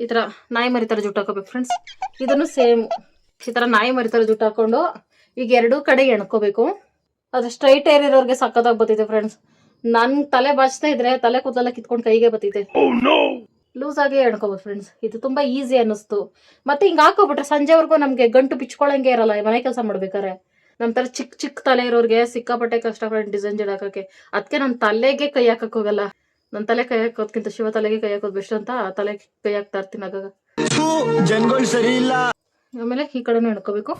ಈ ತರ ನಾಯಿ ಮರಿ ತರ ಜುಟ್ಟು ಹಾಕೋಬೇಕು ಫ್ರೆಂಡ್ಸ್. ಇದನ್ನು ಸೇಮ್ ಈ ತರ ನಾಯಿ ಮರಿ ತರ ಜುಟ್ಟು ಹಾಕೊಂಡು ಈಗ 2 ಕಡೆ ಎಣ್ಕೋಬೇಕು. ಅದು ಸ್ಟ್ರೈಟ್ ಏರ್ ಇರೋರ್ಗೆ ಸಕ್ಕತ್ತಾಗಿ ಬರ್ತೈತೆ ಫ್ರೆಂಡ್ಸ್. ನನ್ ತಲೆ ಬಾಚ್ತಾ ಇದ್ರೆ ತಲೆ ಕೂದಲೆಲ್ಲ ಕಿತ್ಕೊಂಡು ಕೈಗೆ ಬರ್ತೈತೆ. ಲೂಸ್ ಆಗಿ ಎಣ್ಕೋಬೋದು ಫ್ರೆಂಡ್ಸ್. ಇದು ತುಂಬಾ ಈಸಿ ಅನ್ನಿಸ್ತು. ಮತ್ತೆ ಹಿಂಗ್ ಹಾಕೋಬಿಟ್ರೆ ಸಂಜೆವರೆಗೂ ನಮ್ಗೆ ಗಂಟು ಬಿಚ್ಕೊಳಂಗೆ ಇರಲ್ಲ ಮನೆ ಕೆಲಸ ಮಾಡ್ಬೇಕಾರೆ. ನಮ್ ತರ ಚಿಕ್ಕ ಚಿಕ್ಕ ತಲೆ ಇರೋರ್ಗೆ ಸಿಕ್ಕಾಪಟ್ಟೆ ಕಷ್ಟ ಫ್ರೆಂಡ್ ಡಿಸೈನ್ ಜಡ್ ಹಾಕಕ್ಕೆ. ಅದಕ್ಕೆ ನನ್ ತಲೆಗೆ ಕೈ ಹಾಕಕ್ ಹೋಗಲ್ಲ. ನನ್ ತಲೆ ಕೈ ಹಾಕೋದ್ಕಿಂತ ಶಿವ ತಲೆಗೆ ಕೈ ಹಾಕೋದ್ ಬೆಸ್ಟ್ ಅಂತ ತಲೆ ಕೈ ಹಾಕ್ತಾ ಇರ್ತೀನಿ ಆಗಾಗ. ಸರಿ ಇಲ್ಲ. ಆಮೇಲೆ ಈ ಕಡೆನೂ ಎಣ್ಕೋಬೇಕು.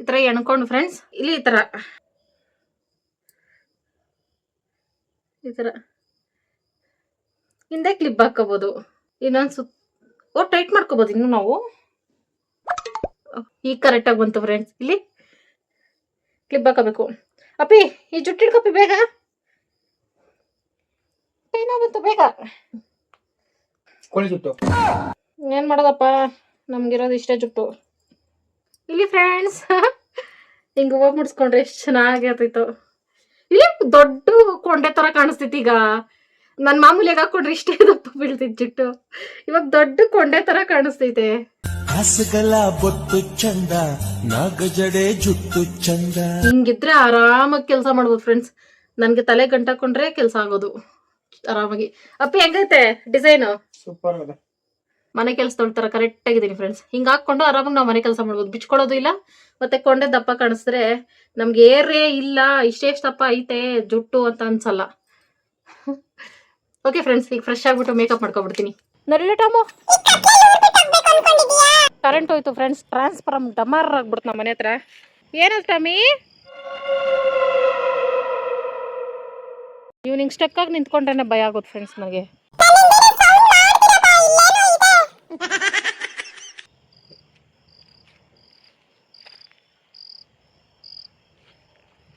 ಈ ತರ ಎಣ್ಕೊಂಡು ಫ್ರೆಂಡ್ಸ್ ಇಲ್ಲಿ ಈ ತರ ಹಿಂದೆ ಕ್ಲಿಪ್ ಹಾಕೋಬಹುದು. ಇನ್ನೊಂದು ಟೈಟ್ ಮಾಡ್ಕೋಬಹುದು. ಇನ್ನು ನಾವು ಈಗ ಕರೆಕ್ಟ್ ಆಗಿ ಬಂತು ಫ್ರೆಂಡ್ಸ್. ಇಲ್ಲಿ ಕ್ಲಿಪ್ ಹಾಕೋಬೇಕು. ಅಪ್ಪಿ ಈ ಜುಟ್ಟು ಹಿಡ್ಕೊಪ್ಪಿ ಬೇಗ. ಏನೋ ಬಂತು ಬೇಗ. ಏನ್ ಮಾಡೋದಪ್ಪ, ನಮ್ಗಿರೋದು ಇಷ್ಟೇ ಜುಟ್ಟು. ಇಲ್ಲಿ ಫ್ರೆಂಡ್ಸ್ ಹಿಂಗ ಹೂವು ಮುಡ್ಸ್ಕೊಂಡ್ರೆ ಎಷ್ಟು ಚೆನ್ನಾಗಿ ಆಗ್ತೈತು. ಇಲ್ಲಿ ದೊಡ್ಡ ಕೊಂಡೆ ತರ ಕಾಣಿಸ್ತೈತಿ. ಈಗ ನನ್ ಮಾಮೂಲಿಯಾಗ ಹಾಕೊಂಡ್ರೆ ಇಷ್ಟೇ ದಪ್ಪ ಬೀಳ್ತೈತಿ ಜುಟ್ಟು. ಇವಾಗ ದೊಡ್ಡ ಕೊಂಡೆ ತರ ಕಾಣಿಸ್ತೈತೆ. ಹಿಂಗಿದ್ರೆ ಆರಾಮಾಗಿ ಕೆಲಸ ಮಾಡ್ಬೋದು ಫ್ರೆಂಡ್ಸ್. ನನ್ಗೆ ತಲೆ ಗಂಟಾಕೊಂಡ್ರೆ ಕೆಲಸ ಆಗೋದು ಆರಾಮಾಗಿ. ಅಪ್ಪಿ ಹೆಂಗೈತೆ ಡಿಸೈನ್? ಸೂಪರ್. ಮನೆ ಕೆಲಸ ತೊಳ್ತಾರ ಕರೆಕ್ಟ್ ಆಗಿದ್ದೀನಿ ಫ್ರೆಂಡ್ಸ್. ಹಿಂಗ ಹಾಕೊಂಡು ಆರಾಮಾಗಿ ನಾವು ಮನೆ ಕೆಲಸ ಮಾಡ್ಬೋದು. ಬಿಚ್ಕೊಳ್ಳೋದು ಇಲ್ಲ. ಮತ್ತೆ ಕೊಂಡೆ ದಪ್ಪ ಕಾಣಿಸಿದ್ರೆ ನಮ್ಗೆ ಏರೇ ಇಲ್ಲ ಇಷ್ಟೇ ದಪ್ಪ ಐತೆ ಜುಟ್ಟು ಅಂತ ಅನ್ಸಲ್ಲ. ಓಕೆ ಫ್ರೆಂಡ್ಸ್, ಈಗ ಫ್ರೆಶ್ ಆಗ್ಬಿಟ್ಟು ಮೇಕಪ್ ಮಾಡ್ಕೊಬಿಡ್ತೀನಿ. ನರಿಲೆ ಟಾಮು ಕರೆಂಟ್ ಹೋಯ್ತು ಫ್ರೆಂಡ್ಸ್. ಟ್ರಾನ್ಸ್ಫಾರ್ಮ್ ಡಮಾರ್ ಆಗ್ಬಿಡ್ತು ನಮ್ಮ ಮನೆ ಹತ್ರ. ಏನದು ಟಾಮಿ? ಇವ್ನಿಂಗ್ ಸ್ಟಕ್ ಆಗಿ ನಿಂತ್ಕೊಂಡ್ರೆ ಭಯ ಆಗೋದು ಫ್ರೆಂಡ್ಸ್ ನನಗೆ.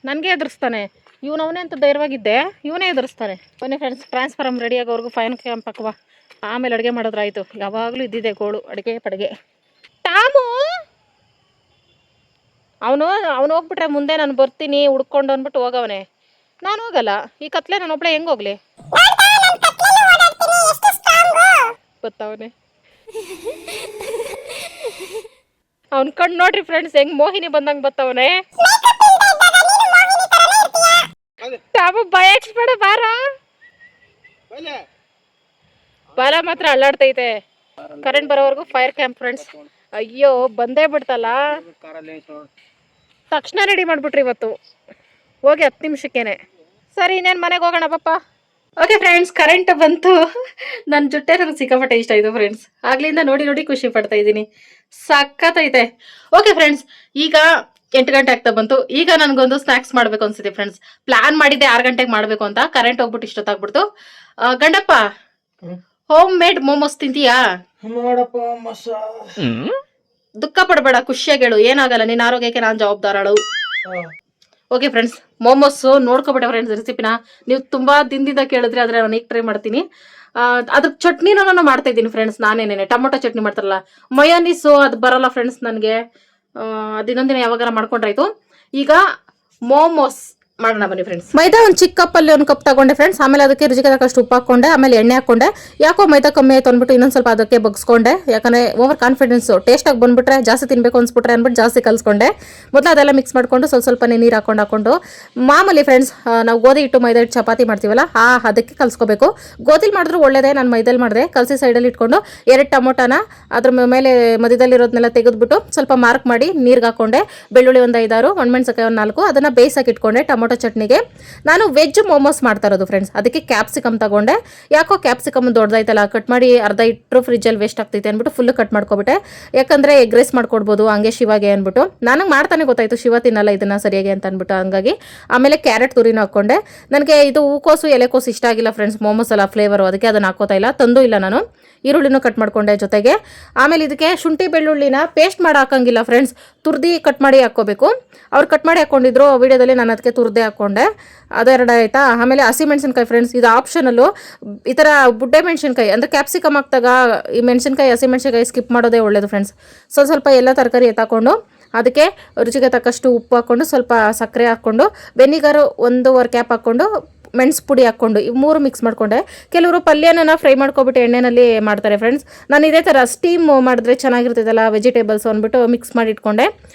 ನನಗೆ ಎದುರಿಸ್ತಾನೆ ಇವನವನೇ ಅಂತ ಧೈರ್ಯವಾಗಿದ್ದೆ. ಇವನೇ ಎದುರಿಸ್ತಾನೆ. ಬನ್ನಿ ಫ್ರೆಂಡ್ಸ್, ಟ್ರಾನ್ಸ್ಫಾರ್ಮ್ ರೆಡಿ ಆಗೋವರೆಗೂ ಫೈನ್ ಕ್ಯಾಂಪ್ ಹಾಕುವ. ಆಮೇಲೆ ಅಡುಗೆ ಮಾಡೋದ್ರಾಯ್ತು. ಯಾವಾಗಲೂ ಇದ್ದಿದೆ ಗೋಳು ಅಡುಗೆ ಪಡುಗೆ. ಟಾಮು ಅವನು ಹೋಗ್ಬಿಟ್ರೆ ಮುಂದೆ ನಾನು ಬರ್ತೀನಿ ಹುಡ್ಕೊಂಡು ಅಂದ್ಬಿಟ್ಟು ಹೋಗವನೆ. ನಾನು ಹೋಗಲ್ಲ. ಈ ಕತ್ಲೆ ನಾನು ಒಬ್ಳೆ ಹೆಂಗೆ ಹೋಗ್ಲಿ? ಗೊತ್ತವನೆ ಅವ್ನ ಕಣ್ಣು ನೋಡ್ರಿ ಫ್ರೆಂಡ್ಸ್, ಹೆಂಗ್ ಮೋಹಿನಿ ಬಂದಂಗೆ ಬತ್ತವನೆ. ಟಾಮು ಭಯಕ್ಷಬೇಡ ಬಾರ ಮಾತ್ರ ಅಲ್ಲಾಡ್ತೈತೆ. ಕರೆಂಟ್ ಬರೋವರೆಗೂ ಫೈರ್ ಕ್ಯಾಂಪ್ ಫ್ರೆಂಡ್ಸ್. ಅಯ್ಯೋ ಬಂದೇ ಬಿಡ್ತಲ್ಲ. ತಕ್ಷಣ ರೆಡಿ ಮಾಡ್ಬಿಟ್ರಿ ಇವತ್ತು ಹೋಗಿ 10 ನಿಮಿಷಕ್ಕೇನೆ. ಸರಿ ಇನ್ನೇನು ಮನೆಗೆ ಹೋಗೋಣ ಪಪ್ಪ. ಓಕೆ ಫ್ರೆಂಡ್ಸ್, ಕರೆಂಟ್ ಬಂತು. ನನ್ನ ಜುಟ್ಟೆ ನನಗೆ ಸಿಕ್ಕಾಪಟ್ಟೆ ಇಷ್ಟ ಆಯಿತು ಫ್ರೆಂಡ್ಸ್. ಆಗ್ಲಿಂದ ನೋಡಿ ಖುಷಿ ಪಡ್ತಾ ಇದ್ದೀನಿ. ಸಕ್ಕತ್ತೈತೆ. ಓಕೆ ಫ್ರೆಂಡ್ಸ್, ಈಗ 8 ಗಂಟೆ ಆಗ್ತಾ ಬಂತು. ಈಗ ನನಗೊಂದು ಸ್ನ್ಯಾಕ್ಸ್ ಮಾಡ್ಬೇಕು ಅನ್ಸುತ್ತೆ ಫ್ರೆಂಡ್ಸ್. ಪ್ಲಾನ್ ಮಾಡಿದ್ದೆ 6 ಗಂಟೆಗೆ ಮಾಡ್ಬೇಕು ಅಂತ. ಕರೆಂಟ್ ಹೋಗ್ಬಿಟ್ಟು ಇಷ್ಟೊತ್ತಾಗ್ಬಿಡ್ತು. ಗಂಡಪ್ಪ, ಹೋಮ್ ಮೇಡ್ ಮೋಮೋಸ್ ತಿಂತೀಯಾ? ದುಃಖ ಪಡಬೇಡ, ಖುಷಿಯಾಗಿ ಹೇಳು, ಏನಾಗಲ್ಲ. ನಿನ್ನ ಆರೋಗ್ಯಕ್ಕೆ ನಾನು ಜವಾಬ್ದಾರಳು. ಓಕೆ ಫ್ರೆಂಡ್ಸ್, ಮೋಮೋಸ್ ನೋಡ್ಕೊಬಿಟ್ಟೆ ಫ್ರೆಂಡ್ಸ್ ರೆಸಿಪಿನ. ನೀವು ತುಂಬಾ ದಿನದಿಂದ ಕೇಳಿದ್ರೆ ಆದ್ರೆ ನಾನು ಈಗ ಟ್ರೈ ಮಾಡ್ತೀನಿ. ಅದ್ರ ಚಟ್ನಿನ ನಾನು ಮಾಡ್ತಾ ಇದ್ದೀನಿ ಫ್ರೆಂಡ್ಸ್. ನಾನೇನೇನೆ ಟೊಮೊಟೊ ಚಟ್ನಿ ಮಾಡ್ತಾರಲ್ಲ, ಮಯೋನೀಸು ಅದು ಬರಲ್ಲ ಫ್ರೆಂಡ್ಸ್ ನನಗೆ. ಅದಿನ್ನೊಂದಿನ ಯಾವಾಗಾರ ಮಾಡ್ಕೊಂಡ್ರಾಯ್ತು. ಈಗ ಮೋಮೋಸ್ ಮಾಡೋಣ ಬನ್ನಿ ಫ್ರೆಂಡ್ಸ್. ಮೈದಾ ಒಂದು ಚಿಕ್ಕ ಕಪ್ಪಲ್ಲಿ ಒಂದು ಕಪ್ ತಗೊಂಡೆ ಫ್ರೆಂಡ್ಸ್. ಆಮೇಲೆ ಅದಕ್ಕೆ ರುಚಿಗೆ ತಕ್ಕಷ್ಟು ಉಪ್ಪು ಹಾಕೊಂಡೆ, ಆಮೇಲೆ ಎಣ್ಣೆ ಹಾಕೊಂಡೆ. ಯಾಕೋ ಮೈದಾ ಕಮ್ಮಿ ಆಯ್ತು ಅಂದ್ಬಿಟ್ಟು ಇನ್ನೊಂದು ಸ್ವಲ್ಪ ಅದಕ್ಕೆ ಬಗ್ಸ್ಕೊಂಡೆ. ಯಾಕಂದ್ರೆ ಓವರ್ ಕಾನ್ಫಿಡೆನ್ಸ್ ಟೇಸ್ಟಾಗಿ ಬಂದ್ಬಿಟ್ರೆ ಜಾಸ್ತಿ ತಿನ್ಬೇಕು ಅನ್ಸ್ಬಿಟ್ರೆ ಅಂದ್ಬಿಟ್ಟು ಜಾಸ್ತಿ ಕಲ್ಸ್ಕೊಂಡೆ. ಮೊದಲು ಅದೆಲ್ಲ ಮಿಕ್ಸ್ ಮಾಡ್ಕೊಂಡು ಸ್ವಲ್ಪನೇ ನೀರು ಹಾಕೊಂಡು ಮಾಮೂಲಿ ಫ್ರೆಂಡ್ಸ್ ನಾವು ಗೋಧಿ ಹಿಟ್ಟು ಮೈದಾ ಹಿಟ್ಟು ಚಪಾತಿ ಮಾಡ್ತೀವಲ್ಲ ಅದಕ್ಕೆ ಕಲ್ಸ್ಕೋಬೇಕು. ಗೋಧಿಲಿ ಮಾಡಿದ್ರು ಒಳ್ಳೇದೇ, ನಾನು ಮೈದಲ್ಲಿ ಮಾಡಿದೆ. ಕಲಸಿ ಸೈಡಲ್ಲಿ ಇಟ್ಕೊಂಡು 2 ಟೊಮೊಟೊನ ಅದ್ರ ಮೇಲೆ ಮಧ್ಯದಲ್ಲಿರೋದನ್ನೆಲ್ಲ ತೆಗೆದ್ಬಿಟ್ಟು ಸ್ವಲ್ಪ ಮಾರ್ಕ್ ಮಾಡಿ ನೀರಿಗೆ ಹಾಕೊಂಡೆ. ಬೆಳ್ಳುಳ್ಳಿ ಒಂದು 5-6, ಒಣಮೆಣಸಿನಕಾಯಿ ಒಂದು 4, ಅದನ್ನು ಬೇಯಿಸಕ್ಕೆ ಇಟ್ಕೊಂಡೆ. ಟೊಮೊಟೊ ಚಟ್ನಿಗೆ ನಾನು ವೆಜ್ ಮೋಮೋಸ್ ಮಾಡ್ತಾ ಇರೋದು ಫ್ರೆಂಡ್ಸ್. ಅದಕ್ಕೆ ಕ್ಯಾಪ್ಸಿಕಮ್ ತಗೊಂಡೆ. ಯಾಕೋ ಕ್ಯಾಪ್ಸಿಕಮ್ ದೊಡ್ಡದಾಯ್ತಲ್ಲ, ಕಟ್ ಮಾಡಿ ಅರ್ಧ ಇಟ್ಟರು ಫ್ರಿಜ್ಜಲ್ಲಿ ವೇಸ್ಟ್ ಆಗ್ತೈತೆ ಅಂದ್ಬಿಟ್ಟು ಫುಲ್ ಕಟ್ ಮಾಡ್ಕೊಬಿಟ್ಟೆ. ಯಾಕಂದರೆ ಎಗ್ ರೈಸ್ ಮಾಡ್ಕೊಡ್ಬೋದು ಹಂಗೆ ಶಿವಾಗೆ ಅಂದ್ಬಿಟ್ಟು. ನನಗೆ ಮಾಡ್ತಾನೆ ಗೊತ್ತಾಯ್ತು ಶಿವ ತಿನ್ನಲ್ಲ ಇದನ್ನು ಸರಿಯಾಗಿ ಅಂತ ಅಂದ್ಬಿಟ್ಟು. ಹಂಗಾಗಿ ಆಮೇಲೆ ಕ್ಯಾರೆಟ್ ತುರಿನ ಹಾಕ್ಕೊಂಡೆ. ನನಗೆ ಇದು ಹೂಕೋಸು ಎಲೆಕೋಸು ಇಷ್ಟ ಆಗಿಲ್ಲ ಫ್ರೆಂಡ್ಸ್, ಮೋಮೋಸ್ ಅಲ್ಲ ಫ್ಲೇವರು, ಅದಕ್ಕೆ ಅದನ್ನು ಹಾಕೋತಾ ಇಲ್ಲ, ತಂದು ಇಲ್ಲ ನಾನು. ಈರುಳ್ಳಿನೂ ಕಟ್ ಮಾಡ್ಕೊಂಡೆ ಜೊತೆಗೆ. ಆಮೇಲೆ ಇದಕ್ಕೆ ಶುಂಠಿ ಬೆಳ್ಳುಳ್ಳಿನ ಪೇಸ್ಟ್ ಮಾಡಿ ಹಾಕಂಗಿಲ್ಲ ಫ್ರೆಂಡ್ಸ್, ತುರ್ದಿ ಕಟ್ ಮಾಡಿ ಹಾಕ್ಕೋಬೇಕು. ಅವ್ರು ಕಟ್ ಮಾಡಿ ಹಾಕ್ಕೊಂಡಿದ್ರು ವಿಡಿಯೋದಲ್ಲಿ, ನಾನು ಅದಕ್ಕೆ ತುರ್ದೆ ಹಾಕ್ಕೊಂಡೆ. ಅದೆರಡು ಆಯಿತಾ. ಆಮೇಲೆ ಹಸಿಮೆಣಸಿನ್ಕಾಯಿ ಫ್ರೆಂಡ್ಸ್, ಇದು ಆಪ್ಷನಲ್ಲು. ಈ ಥರ ಬುಡ್ಡೆ ಮೆಣಸಿನ್ಕಾಯಿ ಅಂದರೆ ಕ್ಯಾಪ್ಸಿಕಮ್ ಹಾಕ್ದಾಗ ಈ ಮೆಣಸಿನ್ಕಾಯಿ ಹಸಿಮೆಣಸಿನ್ಕಾಯಿ ಸ್ಕಿಪ್ ಮಾಡೋದೇ ಒಳ್ಳೇದು ಫ್ರೆಂಡ್ಸ್. ಸ್ವಲ್ಪ ಎಲ್ಲ ತರಕಾರಿ ಎತ್ತಾಕೊಂಡು ಅದಕ್ಕೆ ರುಚಿಗೆ ತಕ್ಕಷ್ಟು ಉಪ್ಪು ಹಾಕ್ಕೊಂಡು ಸ್ವಲ್ಪ ಸಕ್ಕರೆ ಹಾಕ್ಕೊಂಡು ವೆನಿಗರು 1.5 ಕ್ಯಾಪ್ ಹಾಕ್ಕೊಂಡು ಮೆಣಸು ಪುಡಿ ಹಾಕ್ಕೊಂಡು ಇವು 3 ಮಿಕ್ಸ್ ಮಾಡಿಕೊಂಡೆ. ಕೆಲವರು ಪಲ್ಯನ ಫ್ರೈ ಮಾಡ್ಕೊಬಿಟ್ಟು ಎಣ್ಣೆಯಲ್ಲಿ ಮಾಡ್ತಾರೆ ಫ್ರೆಂಡ್ಸ್. ನಾನು ಇದೇ ಥರ ಸ್ಟೀಮ್ ಮಾಡಿದ್ರೆ ಚೆನ್ನಾಗಿರ್ತೈತಲ್ಲ ವೆಜಿಟೇಬಲ್ಸ್ ಅಂದ್ಬಿಟ್ಟು ಮಿಕ್ಸ್ ಮಾಡಿ ಇಟ್ಕೊಂಡೆ.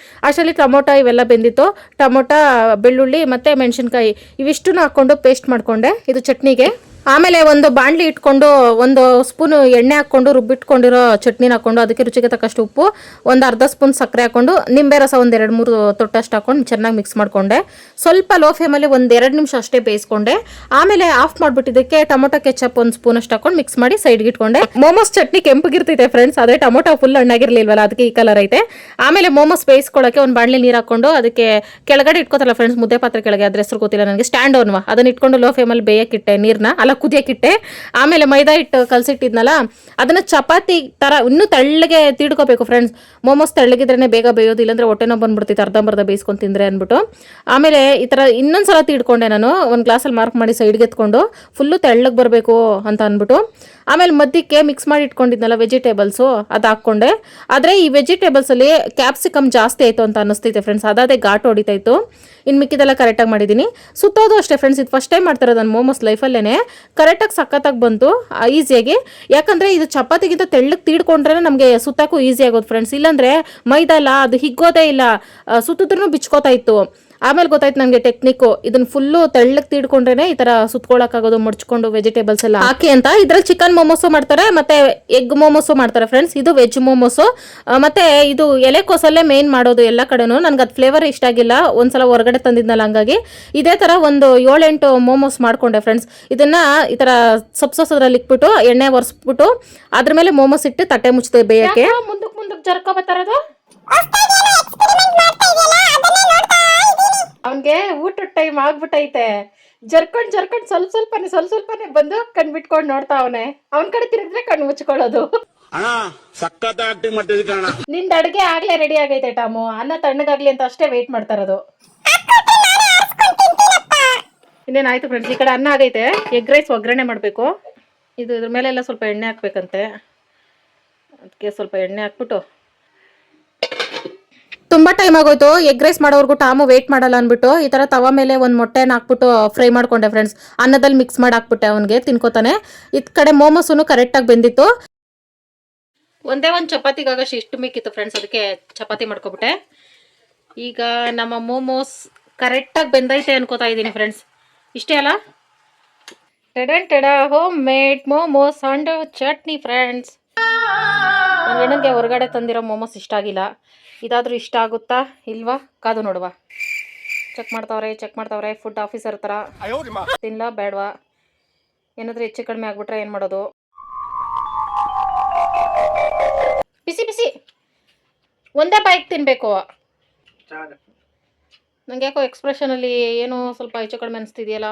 ಅಷ್ಟರಲ್ಲಿ ಟೊಮೊಟೊ ಇವೆಲ್ಲ ಬೆಂದಿತ್ತು. ಟೊಮೊಟೊ, ಬೆಳ್ಳುಳ್ಳಿ ಮತ್ತು ಮೆಣಸಿನ್ಕಾಯಿ ಇವಿಷ್ಟನ್ನು ಹಾಕ್ಕೊಂಡು ಪೇಸ್ಟ್ ಮಾಡಿಕೊಂಡೆ ಇದು ಚಟ್ನಿಗೆ. ಆಮೇಲೆ ಒಂದು ಬಾಣಲಿ ಇಟ್ಕೊಂಡು 1 ಸ್ಪೂನು ಎಣ್ಣೆ ಹಾಕ್ಕೊಂಡು ರುಬ್ಬಿಟ್ಕೊಂಡಿರೋ ಚಟ್ನಿನ ಹಾಕ್ಕೊಂಡು ಅದಕ್ಕೆ ರುಚಿಗೆ ತಕ್ಕಷ್ಟು ಉಪ್ಪು, ಒಂದು ಅರ್ಧ ಸ್ಪೂನ್ ಸಕ್ಕರೆ ಹಾಕ್ಕೊಂಡು ನಿಂಬೆ ರಸ 1-2-3 ತೊಟ್ಟಷ್ಟು ಹಾಕ್ಕೊಂಡು ಚೆನ್ನಾಗಿ ಮಿಕ್ಸ್ ಮಾಡಿಕೊಂಡೆ. ಸ್ವಲ್ಪ ಲೋ ಫ್ಲೇಮಲ್ಲಿ 1-2 ನಿಮಿಷ ಅಷ್ಟೇ ಬೇಯಿಸ್ಕೊಂಡೆ. ಆಮೇಲೆ ಆಫ್ ಮಾಡಿಬಿಟ್ಟಿದ್ದಕ್ಕೆ ಟೊಮೊಟೊ ಕೆಚಪ್ 1 ಸ್ಪೂನ್ ಅಷ್ಟು ಹಾಕೊಂಡು ಮಿಕ್ಸ್ ಮಾಡಿ ಸೈಡ್ಗೆ ಇಟ್ಕೊಂಡೆ. ಮೋಮೋಸ್ ಚಟ್ನಿ ಕೆಂಪಗಿರ್ತೈತೆ ಫ್ರೆಂಡ್ಸ್, ಅದೇ ಟೊಮೊಟೊ ಫುಲ್ ಹಣ್ಣಾಗಿರ್ಲಿಲ್ವಲ್ಲ ಅದಕ್ಕೆ ಈ ಕಲರ್ ಐತೆ. ಆಮೇಲೆ ಮೋಮೋಸ್ ಬೇಯಿಸ್ಕೊಳ್ಳೋಕೆ ಒಂದು ಬಾಣಲಿ ನೀರು ಹಾಕ್ಕೊಂಡು ಅದಕ್ಕೆ ಕೆಳಗಡೆ ಇಟ್ಕೋತಲ್ಲ ಫ್ರೆಂಡ್ಸ್, ಮುದ್ದೆ ಪಾತ್ರೆ ಕೆಳಗೆ, ಅದ್ರ ಹೆಸರು ಗೊತ್ತಿಲ್ಲ ನನಗೆ, ಸ್ಟ್ಯಾಂಡ್ ಓನ್ವಾ, ಅದನ್ನ ಇಟ್ಕೊಂಡು ಲೋ ಫ್ಲೇಮಲ್ಲಿ ಬೇಯಕ್ಕಿಟ್ಟೆ ನೀರನ್ನ, ಕುದಿಯಕ್ಕಿಟ್ಟೆ. ಆಮೇಲೆ ಮೈದಾ ಹಿಟ್ಟು ಕಲಸಿಟ್ಟಿದ್ನಲ್ಲ ಅದನ್ನ ಚಪಾತಿ ತರ ಇನ್ನೂ ತೆಳ್ಳಗೆ ತೀಡ್ಕೋಬೇಕು ಫ್ರೆಂಡ್ಸ್. ಮೋಮೋಸ್ ತೆಳ್ಳಗಿದ್ರೇನೆ ಬೇಗ ಬೇಯೋದು, ಇಲ್ಲಾಂದ್ರೆ ಹೊಟ್ಟೆನೋ ಬಂದ್ಬಿಡ್ತೈತೆ ಅರ್ಧಂಬರ್ಧ ಬೇಯಿಸ್ಕೊಂಡು ತಿಂದ್ರೆ ಅಂದ್ಬಿಟ್ಟು. ಆಮೇಲೆ ಈ ಥರ ಇನ್ನೊಂದ್ಸಲ ತೀಡ್ಕೊಂಡೆ ನಾನು, ಒಂದು ಗ್ಲಾಸಲ್ಲಿ ಮಾರ್ಕ್ ಮಾಡಿ ಸೈಡ್ಗೆ ಎತ್ಕೊಂಡು ಫುಲ್ಲು ತೆಳ್ಳಗೆ ಬರಬೇಕು ಅಂತ ಅಂದ್ಬಿಟ್ಟು. ಆಮೇಲೆ ಮಧ್ಯಕ್ಕೆ ಮಿಕ್ಸ್ ಮಾಡಿ ಇಟ್ಕೊಂಡಿದ್ನಲ್ಲ ವೆಜಿಟೇಬಲ್ಸು ಅದು ಹಾಕ್ಕೊಂಡೆ. ಆದರೆ ಈ ವೆಜಿಟೇಬಲ್ಸಲ್ಲಿ ಕ್ಯಾಪ್ಸಿಕಮ್ ಜಾಸ್ತಿ ಆಯಿತು ಅಂತ ಅನ್ನಿಸ್ತೈತೆ ಫ್ರೆಂಡ್ಸ್, ಅದಾದೇ ಘಾಟ್ ಹೊಡಿತಾಯಿತ್ತು. ಇನ್ನು ಮಿಕ್ಕಿದೆಲ್ಲ ಕರೆಕ್ಟಾಗಿ ಮಾಡಿದ್ದೀನಿ. ಸುತ್ತೋದು ಅಷ್ಟೇ ಫ್ರೆಂಡ್ಸ್, ಇದು ಫಸ್ಟ್ ಟೈಮ್ ಮಾಡ್ತಾರೆ ನಾನು ಮೋಮೋಸ್ ಲೈಫಲ್ಲೇ. ಕರೆಕ್ಟಾಗಿ ಸಖತ್ತಾಗಿ ಬಂತು ಈಸಿಯಾಗಿ. ಯಾಕಂದರೆ ಇದು ಚಪಾತಿಗಿಂತ ತೆಳ್ಳಗೆ ತೀಡ್ಕೊಂಡ್ರೆ ನಮಗೆ ಸುತ್ತಕ್ಕೂ ಈಸಿ ಆಗೋದು ಫ್ರೆಂಡ್ಸ್. ಇಲ್ಲಾಂದರೆ ಮೈದಾ ಅಲ್ಲ, ಅದು ಹಿಗ್ಗೋದೇ ಇಲ್ಲ, ಸುತ್ತಿದ್ರೂ ಬಿಚ್ಕೋತಾ ಇತ್ತು. ಆಮೇಲೆ ಗೊತ್ತಾಯ್ತು ನನಗೆ ಟೆಕ್ನಿಕ್ಕು, ಇದನ್ನ ಫುಲ್ಲು ತೆಳ್ಳಗೆ ತೀಡ್ಕೊಂಡ್ರೆ ಈ ಥರ ಸುತ್ಕೊಳಕ್ಕಾಗೋದು ಮುಡ್ಚ್ಕೊಂಡು ವೆಜಿಟೇಬಲ್ಸ್ ಎಲ್ಲ ಹಾಕಿ ಅಂತ. ಇದ್ರಲ್ಲಿ ಚಿಕನ್ ಮೋಮೋಸು ಮಾಡ್ತಾರೆ ಮತ್ತು ಎಗ್ ಮೋಮೋಸು ಮಾಡ್ತಾರೆ ಫ್ರೆಂಡ್ಸ್. ಇದು ವೆಜ್ ಮೋಮೋಸು. ಮತ್ತು ಇದು ಎಲೆಕೋಸಲ್ಲೇ ಮೇನ್ ಮಾಡೋದು ಎಲ್ಲ ಕಡೆನೂ. ನನಗೆ ಅದು ಫ್ಲೇವರ್ ಇಷ್ಟ ಆಗಿಲ್ಲ, ಒಂದ್ಸಲ ಹೊರಗಡೆ ತಂದಿದ್ನಲ್ಲ ಹಂಗಾಗಿ. ಇದೇ ಥರ ಒಂದು 7-8 ಮೋಮೋಸ್ ಮಾಡ್ಕೊಂಡೆ ಫ್ರೆಂಡ್ಸ್. ಇದನ್ನು ಈ ಥರ ಸೊಸದ್ರಲ್ಲಿ ಇಕ್ಬಿಟ್ಟು ಎಣ್ಣೆ ಒರೆಸ್ಬಿಟ್ಟು ಅದ್ರ ಮೇಲೆ ಮೋಮೋಸ್ ಇಟ್ಟು ತಟ್ಟೆ ಮುಚ್ಚದೆ ಬೇಯಕ್ಕೆ. ಮುಂದಕ್ಕೆ ಜರ್ಕೊ ಬರ್ತಾರದು ಅವನ್ಗೆ ಊಟದ ಟೈಮ್ ಆಗ್ಬಿಟ್ಟೈತೆ. ಜರ್ಕೊಂಡ್ ಸ್ವಲ್ಪನೇ ಬಂದು ಕಣ್ ಬಿಟ್ಕೊಂಡು ನೋಡ್ತಾ ಅವನೇ. ಅವನ್ ಕಡೆ ತಿರುಗಿದ್ರೆ ಕಣ್ಣು ಮುಚ್ಕೊಳ್ಳೋದು. ನಿಂದ ಅಡ್ಗೆ ಆಗ್ಲೇ ರೆಡಿ ಆಗೈತೆ ಟಾಮು, ಅನ್ನ ತಣ್ಣಗಾಗ್ಲಿ ಅಂತ ಅಷ್ಟೇ ವೇಟ್ ಮಾಡ್ತಾ ಇರೋದು. ಇನ್ನೇನಾಯ್ತು ಫ್ರೆಂಡ್ಸ್, ಈ ಕಡೆ ಅನ್ನ ಆಗೈತೆ. ಎಗ್ ರೈಸ್ ಒಗ್ಗರಣೆ ಮಾಡಬೇಕು. ಇದು ಇದ್ರ ಮೇಲೆಲ್ಲ ಸ್ವಲ್ಪ ಎಣ್ಣೆ ಹಾಕ್ಬೇಕಂತೆ, ಅದಕ್ಕೆ ಸ್ವಲ್ಪ ಎಣ್ಣೆ ಹಾಕ್ಬಿಟ್ಟು. ತುಂಬಾ ಟೈಮ್ ಆಗೋಯ್ತು ಎಗ್ ರೈಸ್ ಮಾಡೋವರೆಗೂ. ಟಾಮು ವೇಟ್ ಮಾಡಲ್ಲ ಅಂದ್ಬಿಟ್ಟು ಈ ತರ ತವ ಮೇಲೆ ಒಂದು ಮೊಟ್ಟೆನ ಹಾಕ್ಬಿಟ್ಟು ಫ್ರೈ ಮಾಡ್ಕೊಂಡೆ ಫ್ರೆಂಡ್ಸ್. ಅನ್ನದಲ್ಲಿ ಮಿಕ್ಸ್ ಮಾಡಿ ಹಾಕ್ಬಿಟ್ಟೆ, ಅವನಿಗೆ ತಿನ್ಕೋತಾನೆ. ಇದ್ ಕಡೆ ಮೋಮೋಸು ಕರೆಕ್ಟಾಗಿ ಬೆಂದಿತ್ತು. ಒಂದೇ ಒಂದು ಚಪಾತಿಗಾಗಷ್ಟು ಇಷ್ಟು ಮಿಕ್ಕಿತ್ತು ಫ್ರೆಂಡ್ಸ್, ಅದಕ್ಕೆ ಚಪಾತಿ ಮಾಡ್ಕೊಬಿಟ್ಟೆ. ಈಗ ನಮ್ಮ ಮೋಮೋಸ್ ಕರೆಕ್ಟಾಗಿ ಬೆಂದೈತೆ ಅನ್ಕೋತಾ ಇದ್ದೀನಿ ಫ್ರೆಂಡ್ಸ್. ಇಷ್ಟೇ ಅಲ್ಲ, home made momos and chutney friends. ನನ್ನ ಹೆಣ್ಣಿಗೆ ಹೊರಗಡೆ ತಂದಿರೋ ಮೋಮೋಸ್ ಇಷ್ಟ ಆಗಿಲ್ಲ. ಇದಾದರೂ ಇಷ್ಟ ಆಗುತ್ತಾ ಇಲ್ವಾ ಕಾದು ನೋಡುವ. ಚೆಕ್ ಮಾಡ್ತಾವ್ರೆ ಫುಡ್ ಆಫೀಸರ್ ಥರ. ತಿನ್ಲಾ ಬೇಡವಾ, ಏನಾದರೂ ಹೆಚ್ಚು ಕಡಿಮೆ ಆಗ್ಬಿಟ್ರೆ ಏನು ಮಾಡೋದು. ಬಿಸಿ ಒಂದೇ ಬಾಯಿಗೆ ತಿನ್ನಬೇಕು. ನಂಗೆ ಯಾಕೋ ಎಕ್ಸ್ಪ್ರೆಷನಲ್ಲಿ ಏನೋ ಸ್ವಲ್ಪ ಹೆಚ್ಚು ಕಡಿಮೆ ಅನಿಸ್ತಿದೆಯಲ್ಲ.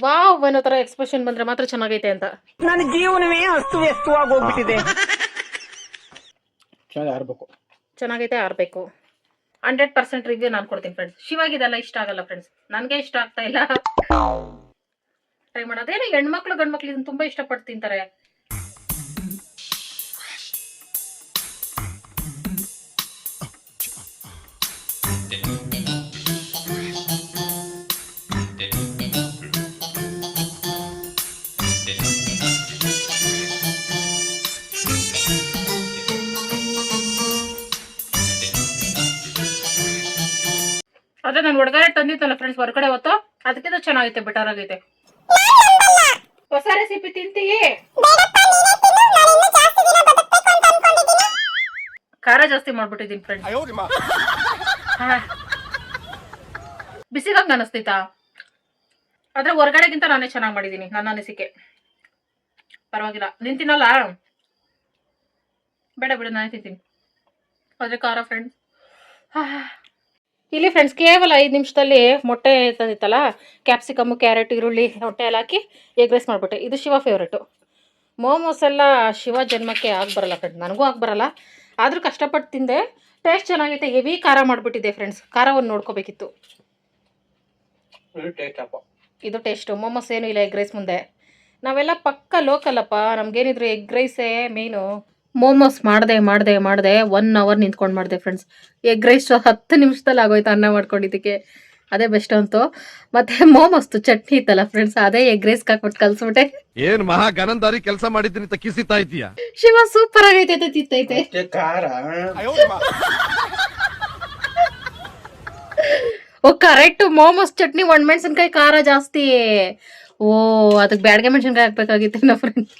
ವಾವ್ ಅನ್ನೋ ಥರ ಎಕ್ಸ್ಪ್ರೆಷನ್ ಬಂದರೆ ಮಾತ್ರ ಚೆನ್ನಾಗೈತೆ ಅಂತ. ನನ್ನ ಜೀವನವೇ ಅಸ್ತವ್ಯಸ್ತವಾಗಿ ಹೋಗ್ಬಿಟ್ಟಿದೆ. ಚೆನ್ನಾಗೈತೆ ಆರಬೇಕು. 100% ರಿವ್ಯೂ ನಾನು ಕೊಡ್ತೀನಿ ಫ್ರೆಂಡ್ಸ್. ಶಿವಾಗಿದೆಲ್ಲ ಇಷ್ಟ ಆಗಲ್ಲ ಫ್ರೆಂಡ್ಸ್, ನನಗೆ ಇಷ್ಟ ಆಗ್ತಾ ಇಲ್ಲ. ಟ್ರೈ ಮಾಡೋದೇನು, ಹೆಣ್ಮಕ್ಳು ಗಂಡ್ಮಕ್ಳು ಇದನ್ನು ತುಂಬ ಇಷ್ಟಪಟ್ಟು ತಿಂತಾರೆ. ನಾನು ಹೊರಗಡೆ ತಂದಿದ್ದಲ್ಲ ಫ್ರೆಂಡ್ಸ್, ಹೊರಗಡೆ ಹೊತ್ತು ಅದಕ್ಕಿಂತ ಚೆನ್ನಾಗೈತೆ, ಬೆಟರ್ ಆಗೈತೆ. ಹೊಸ ರೆಸಿಪಿ ತಿಂತೀಯೇ? ಖಾರ ಜಾಸ್ತಿ ಮಾಡ್ಬಿಟ್ಟಿದೀನಿ ಫ್ರೆಂಡ್ಸ್. ಬಿಸಿಗಂಗ ಅನಿಸ್ತೈತಾ? ಆದ್ರೆ ಹೊರಗಡೆಗಿಂತ ನಾನೇ ಚೆನ್ನಾಗಿ ಮಾಡಿದೀನಿ, ನನ್ನ ಅನಿಸಿಕೆ. ಪರವಾಗಿಲ್ಲ. ನೀನ್ ತಿನ್ನಲ್ಲ? ಬೇಡ ಬಿಡು, ನಾನೇ ತಿಂತೀನಿ. ಆದ್ರೆ ಖಾರ ಫ್ರೆಂಡ್ಸ್. ಇಲ್ಲಿ ಫ್ರೆಂಡ್ಸ್ ಕೇವಲ 5 ನಿಮಿಷದಲ್ಲಿ ಮೊಟ್ಟೆ ತಂದಿತ್ತಲ್ಲ, ಕ್ಯಾಪ್ಸಿಕಮ್, ಕ್ಯಾರೆಟ್, ಈರುಳ್ಳಿ, ಮೊಟ್ಟೆ ಎಲ್ಲ ಹಾಕಿ ಎಗ್ ರೈಸ್ ಮಾಡಿಬಿಟ್ಟೆ. ಇದು ಶಿವ ಫೇವ್ರೇಟು. ಮೋಮೋಸ್ ಎಲ್ಲ ಶಿವ ಜನ್ಮಕ್ಕೆ ಬರಲ್ಲ ಫ್ರೆಂಡ್ಸ್, ನನಗೂ ಬರಲ್ಲ. ಆದರೂ ಕಷ್ಟಪಟ್ಟು ತಿಂದೆ. ಟೇಸ್ಟ್ ಚೆನ್ನಾಗೈತೆ. ಹೆವಿ ಖಾರ ಮಾಡಿಬಿಟ್ಟಿದೆ ಫ್ರೆಂಡ್ಸ್, ಖಾರವನ್ನು ನೋಡ್ಕೋಬೇಕಿತ್ತು. ಇದು ಟೇಸ್ಟು. ಮೋಮೋಸ್ ಏನೂ ಇಲ್ಲ ಎಗ್ ರೈಸ್ ಮುಂದೆ. ನಾವೆಲ್ಲ ಪಕ್ಕ ಲೋಕಲ್ಲಪ್ಪ, ನಮ್ಗೇನಿದ್ರು ಎಗ್ ರೈಸೇ ಮೇನು. ಮೋಮೋಸ್ ಮಾಡಿದೆ 1 ಅವರ್ ನಿಂತ್ಕೊಂಡು ಮಾಡಿದೆ ಫ್ರೆಂಡ್ಸ್. ಎಗ್ ರೈಸ್ 10 ನಿಮಿಷದಲ್ಲಿ ಆಗೋಯ್ತು ಅನ್ನ ಮಾಡ್ಕೊಂಡಿದ್ದಕ್ಕೆ. ಅದೇ ಬೆಸ್ಟ್ ಅಂತು. ಮತ್ತೆ ಮೋಮೋಸ್ತು ಚಟ್ನಿ ಇತ್ತಲ್ಲ ಫ್ರೆಂಡ್ಸ್, ಅದೇ ಎಗ್ ರೈಸ್ ಹಾಕ್ಬಿಟ್ಟು ಕಲ್ಸ್ಬಿಟ್ಟೆ. ಏನ್ ಮಹಾ ಗನಂದಾರಿ ಕೆಲಸ ಮಾಡಿದ್ರಿ ಅಂತ ಕಿಸಿತಾ ಇದೀಯಾ? ಶಿವ ಸೂಪರ್ ಆಗೈತೆ, ತಿತ್ತೈತೆ. ಓ ಕರೆಕ್ಟ್, ಮೋಮೋಸ್ ಚಟ್ನಿ ಒಣಮೆಣಸಿನ್ಕಾಯಿ ಖಾರ ಜಾಸ್ತಿ. ಓ ಅದಕ್ಕೆ ಬ್ಯಾಡ್ಗೆ ಮೆಣಸಿನ್ಕಾಯಿ ಹಾಕ್ಬೇಕಾಗಿತ್ತು ಫ್ರೆಂಡ್ಸ್.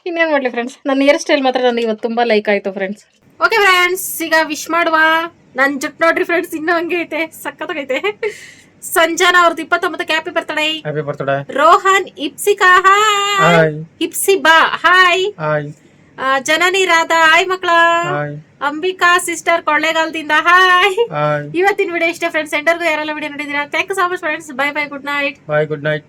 ಇನ್ನೇನು ಮಾಡಲಿ ಫ್ರೆಂಡ್ಸ್, ನನ್ನ ಹೇರ್ ಸ್ಟೈಲ್ ಮಾತ್ರ ನನಗೆ ಇವತ್ತು ತುಂಬ ಲೈಕ್ ಆಯಿತು ಫ್ರೆಂಡ್ಸ್. ಓಕೆ ಫ್ರೆಂಡ್ಸ್, ಈಗ ವಿಶ್ ಮಾಡುವ. ನನ್ನ ಜುಟ್ಟು ನೋಡ್ರಿ ಫ್ರೆಂಡ್ಸ್, ಇನ್ನೂ ಹಂಗೆ ಐತೆ, ಸಕ್ಕತ್ತಾಗೈತೆ. ಸಂಜನಾ ಅವ್ರದ್ದು 29ಕ್ಕೆ happy birthday. Rohan, Ipsika hi. Ipsiba hi. Janani Radha hi ಮಕ್ಕಳ. ಅಂಬಿಕಾ ಸಿಸ್ಟರ್ ಕೊಳ್ಳೇಗಾಲದಿಂದ ಹಾಯ್. ಇವತ್ತಿನ ವಿಡಿಯೋ ಇಷ್ಟೇ ಫ್ರೆಂಡ್ಸ್. ಎಂಡರ್ಗೂ ಯಾರೆಲ್ಲ ವಿಡಿಯೋ ನೋಡಿದ್ದೀರಾ, thank you so much friends. Bye good night.